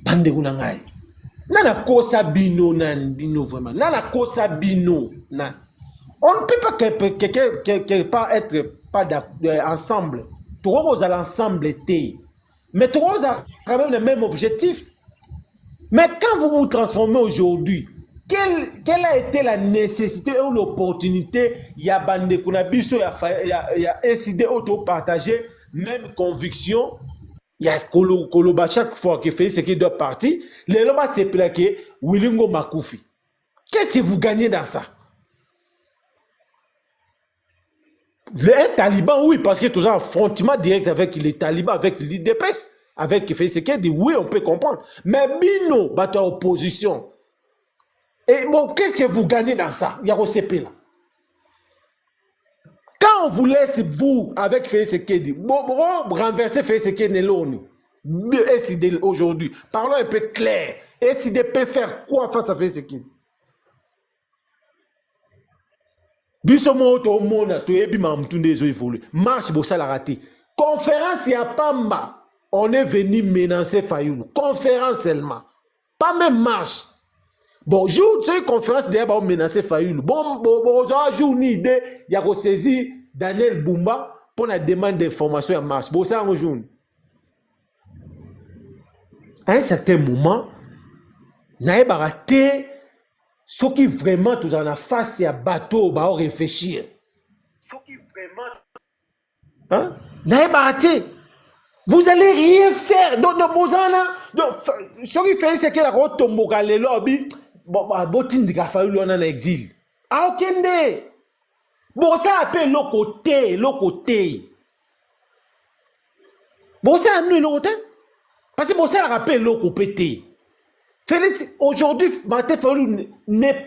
bande unangai. Nana kosa bino bino vraiment. Nana kosa bino nan. On ne peut pas quelque part être pas ensemble. Tout le monde à l'ensemble était. Mais tout le monde a quand même le même objectif. Mais quand vous vous transformez aujourd'hui, quelle a été la nécessité ou l'opportunité? Il y a bandé qu'on a biso, il y a incidé auto partagé, même conviction. Il y a Koloba chaque fois qu'il fait ce qu'il doit partir. Les loba se plaqué Wilingo Makoufi. Qu'est-ce que vous gagnez dans ça? Les talibans, oui, parce que toujours un affrontement direct avec les talibans, avec l'IDPS, avec qui fait ce qu'il dit, oui, on peut comprendre. Mais Bino, bateau opposition. Et bon, qu'est-ce que vous gagnez dans ça? Il y a OCP là. Quand on vous laisse, vous, avec Félix-Sekedi, renverser Félix-Sekedi aujourd'hui, parlons un peu clair. SID peut faire quoi face à Félix-Sekedi? Marche Bossa l'a raté. Conférence, il n'y a pas ma. On est venu menacer Fayoulou. Conférence seulement. Pas même marche. Bon, jour de conférence, d'ailleurs, on menacer Fayoulou. Bon, jour une idée, il y a saisi Daniel Bumba pour la demande d'information à marche. Bon, ça, un jour. À un certain moment, n'a pas raté. Ce qui vraiment tout en a face à bateau, bah réfléchir. Ce qui vraiment, hein, n'a pas raté. Vous allez rien faire. Donc, ce qui fait, c'est que la route tombe au lobby. Bon, botin de Fayoulou en exil. Ah, ok, bon, ça appelle le côté. Bon, ça annule le côté. Parce que bon, ça rappelle le côté. Félix, aujourd'hui, Martin Fayoulou n'est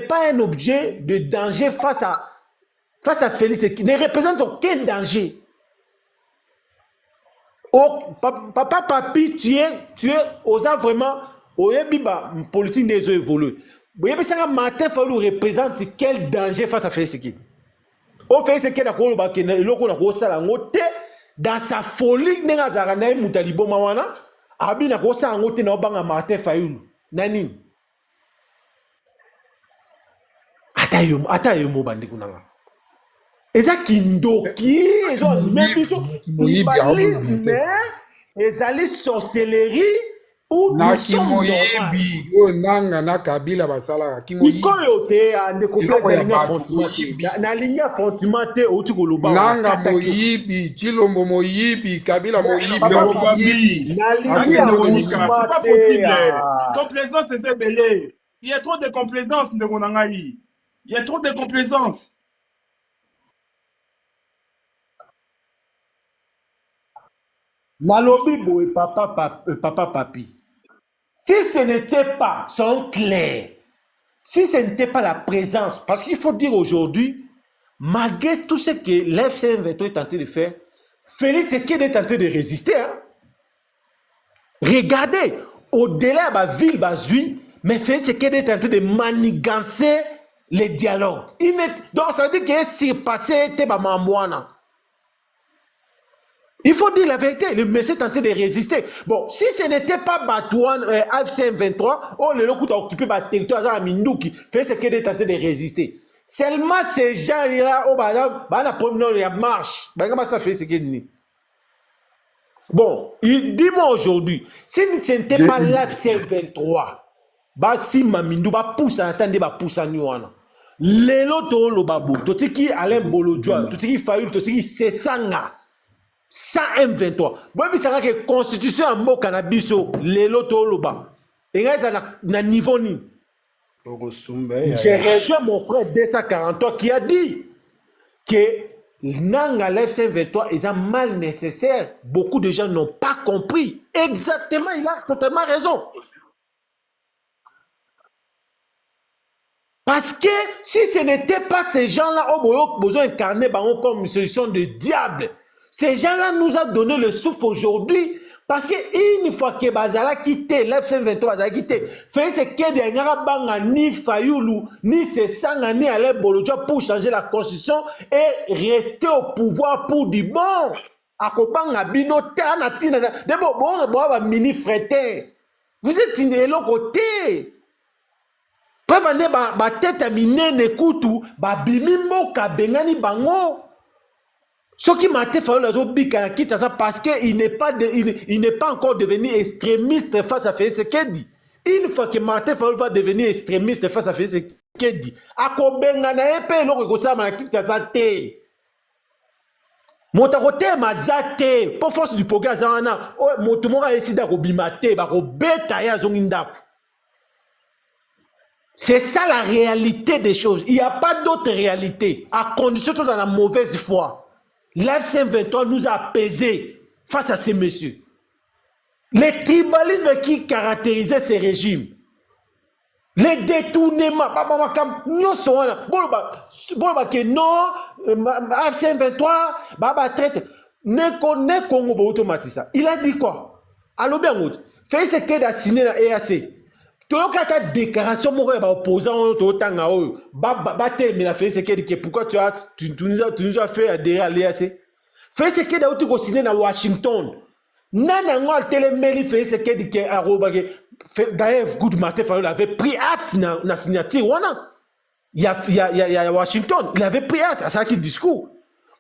pas un objet de danger face à Félix, qui ne représente aucun danger. Oh, papa, papi, tu es osant vraiment, politique des eaux évoluées. Vous voyez, ça, Martin Fayoulou représente quel danger face à Félix Sekedi? Au Félix Sekedi, dans sa folie, Abi na kosa angote na obanga Martin Fayoulou. Nani? Ata yo mo bande kunanga. Eza kindoki, ezo même biso tribalisme, ezali sorcellerie ou na kimoyebi o nanga na kabila basala kimoyebi ikoyo te ande complète na ligne affrontement te outi koloba nanga moyibi chilombo moyibi kabila moyibi na ligne affrontement te complaisance c'est belé. Il y a trop de complaisance de Gonangaï. Il y a trop de complaisance. Nalobi boy papa papi. Si ce n'était pas son clair, si ce n'était pas la présence, parce qu'il faut dire aujourd'hui, malgré tout ce que l'FC23 est tenté de faire, Félix Sekedi est tenté de résister. Hein? Regardez, au-delà de la ville, mais Félix Sekedi est tenté de manigancer les dialogues. Donc ça veut dire que s'est passé, c'était Mamouana. Il faut dire la vérité, le monsieur tentait de résister. Bon, si ce n'était pas Batouane, AFC M23, oh, le loco t'a occupé le territoire à Mindouki, fait ce qu'il est tenté de résister. Seulement ces gens-là, oh, bah, la première marche. Bah, comment ça fait ce qu'il dit? Bon, dis-moi aujourd'hui, si ce n'était pas l'AFC M23, bah, si Mamindou, bah, pousse à attendre, bah, pousse à Nyouana. Lelo to lo babo, to tiki Alain Bolodjoa, to tiki Fayoul, to tiki Sesanga. 100 M23. Bon, ça que la constitution en mot cannabis, les lotos loba. Et là, na niveau ni. J'ai rejoint mon frère 243 qui a dit que Nanga l'FC 23 est un mal nécessaire. Beaucoup de gens n'ont pas compris. Exactement, il a totalement raison. Parce que si ce n'était pas ces gens-là, on aurait besoin d'incarner comme une solution de diable. Ces gens-là nous ont donné le souffle aujourd'hui. Parce qu'une fois que Bazala quitté, l'FC23 Bazala quitté, fait ce que des Banga ni Fayoulou, ni Sesanga, ni Alain Bolodjoa pour changer la constitution et rester au pouvoir pour du bon. Akobanga Bino Tana Tina. D'abord, bon, mini frère. Vous êtes une l'autre côté. Peuvent aller ba tête à mine n'écoutou, ba bimimbo ka bengani bango. Ce qui m'a fait faire parce qu'il n'est pas, pas encore devenu extrémiste face à ce qu'il dit. Une fois que Martin Fayoul va devenir extrémiste face à ce qu'il dit, à Kobenga na épée, l'on regosa ma kita zate. Montarote ma zate, pour force du progrès zana, montumora esida robimate, ba robeta ya zongindaku. C'est ça la réalité des choses. Il n'y a pas d'autre réalité, à condition que tu as la mauvaise foi. L'AFC 23 nous a apaisés face à ces messieurs. Les tribalismes qui caractérisaient ces régimes, les détournements, non, AFC 23, traite, ne Congo automatisé. Il a dit quoi? Alors bien, fait ce qu'il a signé la EAC. Tu as ta déclaration pour opposant au temps mais la fait ce qu'il dit pourquoi tu nous as fait adhérer à l'EAC. Fait ce qu'il a dit signé à Washington. Nana ngol téléméli fait ce qu'il dit que d'ailleurs Good Martin Fayoul avait pris acte na signature il y a Washington, il avait pris acte à ça qui discours.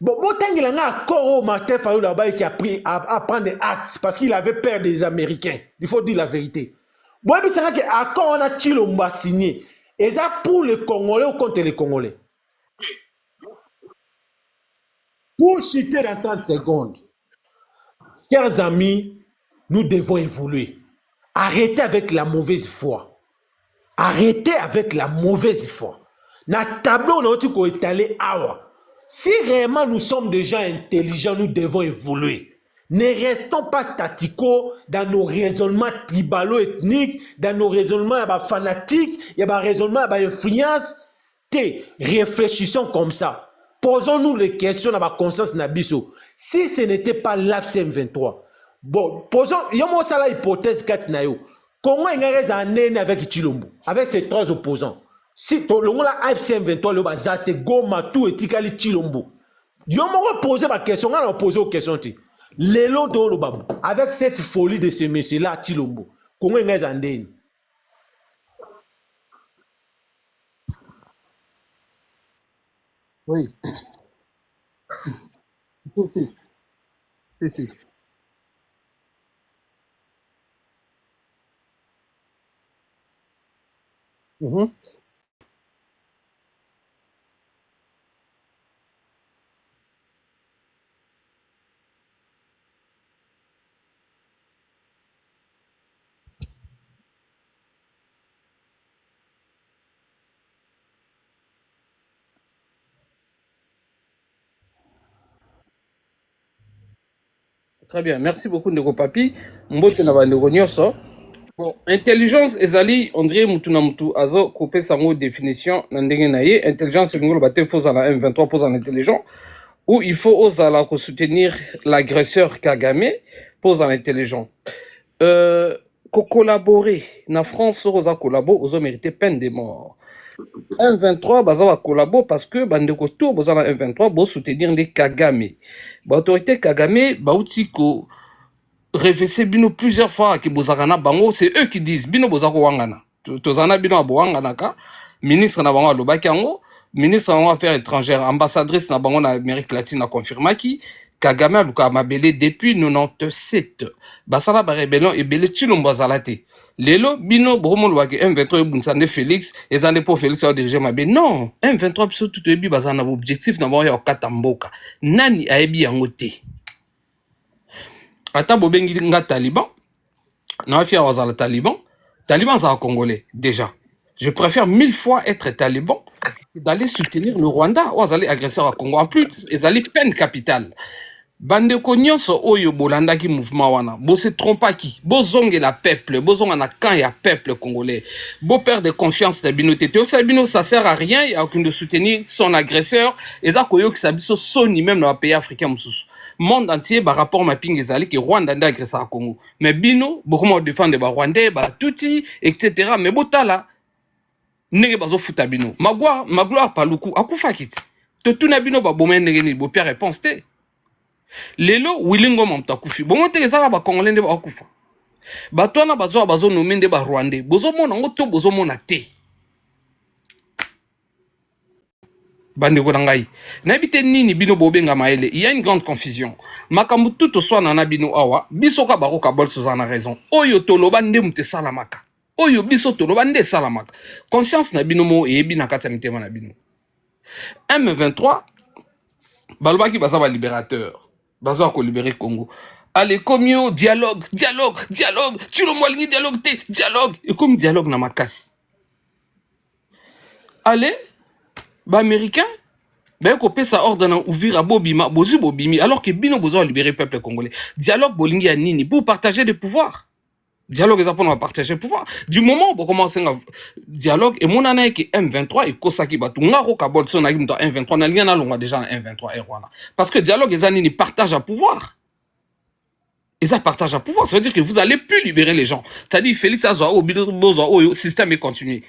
Bon, il a un accord au Martin Fayoul là-bas qui a pris à prendre des actes parce qu'il avait peur des Américains. Il faut dire la vérité. Bon, c'est vrai qu'accord on a Chilomba signé. Et ça pour les Congolais ou contre les Congolais? Pour chuter dans 30 secondes, chers amis, nous devons évoluer. Arrêtez avec la mauvaise foi. Arrêtez avec la mauvaise foi. Dans le tableau, on a étalé awa. Si réellement nous sommes des gens intelligents, nous devons évoluer. Ne restons pas statico dans nos raisonnements tribalo-ethniques, dans nos raisonnements fanatiques, il y a des raisonnements d'influence. Réfléchissons comme ça. Posons-nous les questions à la conscience Nabiso. Si ce n'était pas l'AFC M23, bon, posons, il y a une hypothèse comment il y a un avec Chilombo, avec ces trois opposants. Si le AFC M23, le Bazate, Goma, tout et Tikali Chilombo. Il y a posé ma question, on a posé aux questions. Lelo do babou, avec cette folie de ce monsieur-là, Chilombo, comment il y a un Oui. Si. Très bien, merci beaucoup Ndeko Papi. Mbote na bandeko nyonso. Bon, intelligence ezali on dirait mutu na mutu azo couper sango définition na ndenge na ye. Intelligence ngolo baté faut à la M23 pose en intelligent ou il faut oser soutenir l'agresseur Kagame pose en intelligent. Collaborer na France oza collabo ozo mériter peine de mort. M23 baza va collabo parce que bandeko tour boza na M23 bo soutenir les Kagame. Ba autorité Kagame ba outi ko réfléchir bino plusieurs fois que bozakana bango, c'est eux qui disent bino bozako wangana. Tozana bino abo wangana ka ministre na bango alobaki yango, ministre des Affaires étrangères, ambassadrice na bango na Amérique latine a confirmé qui Kagame a luka mabele depuis 97. Basala ba rébellion et belé chilombo zalate. Lelo bino bromo lwake M23 bunsande Félix ezande pour Félix a dirigé mabe. Non, M23 biso tout ebi bazana objectif na bango ya katamboka. Nani ayebi yango te. Ata bobengi nga Taliban, na fier aux Taliban, Taliban ça congolais déjà. Je préfère 1000 fois être taliban d'aller soutenir le Rwanda ou aller agresseur à Congo. En plus, ils allaient peine capitale. Bande nyonso oyo bolanda ki mouvement wana, bo se trompa ki, bo zonge la peuple, bo zonga na kan ya peuple congolais, bo perdre confiance na bino tete, ça bino ça sert à rien, il y a aucune de soutenir son agresseur, et ça koyo ki sabiso soni même dans les pays africains mususu. Monde entier ba rapport mapping ezali ki Rwanda nda agresseur à Congo. Mais bino bo comment défendre ba Rwandais, ba tuti etc. Mais botala nege bazo futa bino. Magloire paluku akufa kiti. To tuna bino ba bomen nege ni bo pia réponse te. Lelo wilingo mamtakufi bon te ezaka ba congolais nde ba kufa bato wana bazo nomé nde ba rwandais bozo mona ngo to bozo mona te bande ko ngai na bité nini bino bobenga maele il y a une grande confusion makambu tout soit na bino awa biso ka bako ka bol sozana raison oyo toloba nde mute salamaka oyo biso toloba nde salamaka conscience na bino mo ebi na kati ya mitema na bino M23 balobaki baza ba libérateur bazo ko libérer Congo. Allez, comme dialogue, tu le mois dialogue, dialogue, et comme dialogue na makasi. Allez, ba américain, ben ko pesa ordre na ouvrir à Bobima, bozu Bobimi, alors que bino besoin libérer peuple congolais. Dialogue bolingi ya nini pour partager des pouvoirs. Dialogue est pour partager le pouvoir. Du moment où on commence un dialogue, et mon année qui M23 et Kosaki Batu, ngaro kabol son agim dans M23, n'a rien à l'on déjà dans M23 et Rwanda. Parce que dialogue les années partagent à pouvoir. Et ça partage à pouvoir, ça veut dire que vous allez plus libérer les gens. C'est-à-dire Félix Azoa au système est continué.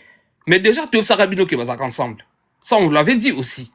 Mais déjà tout ça rabino qui va ensemble. Ça on l'avait dit aussi.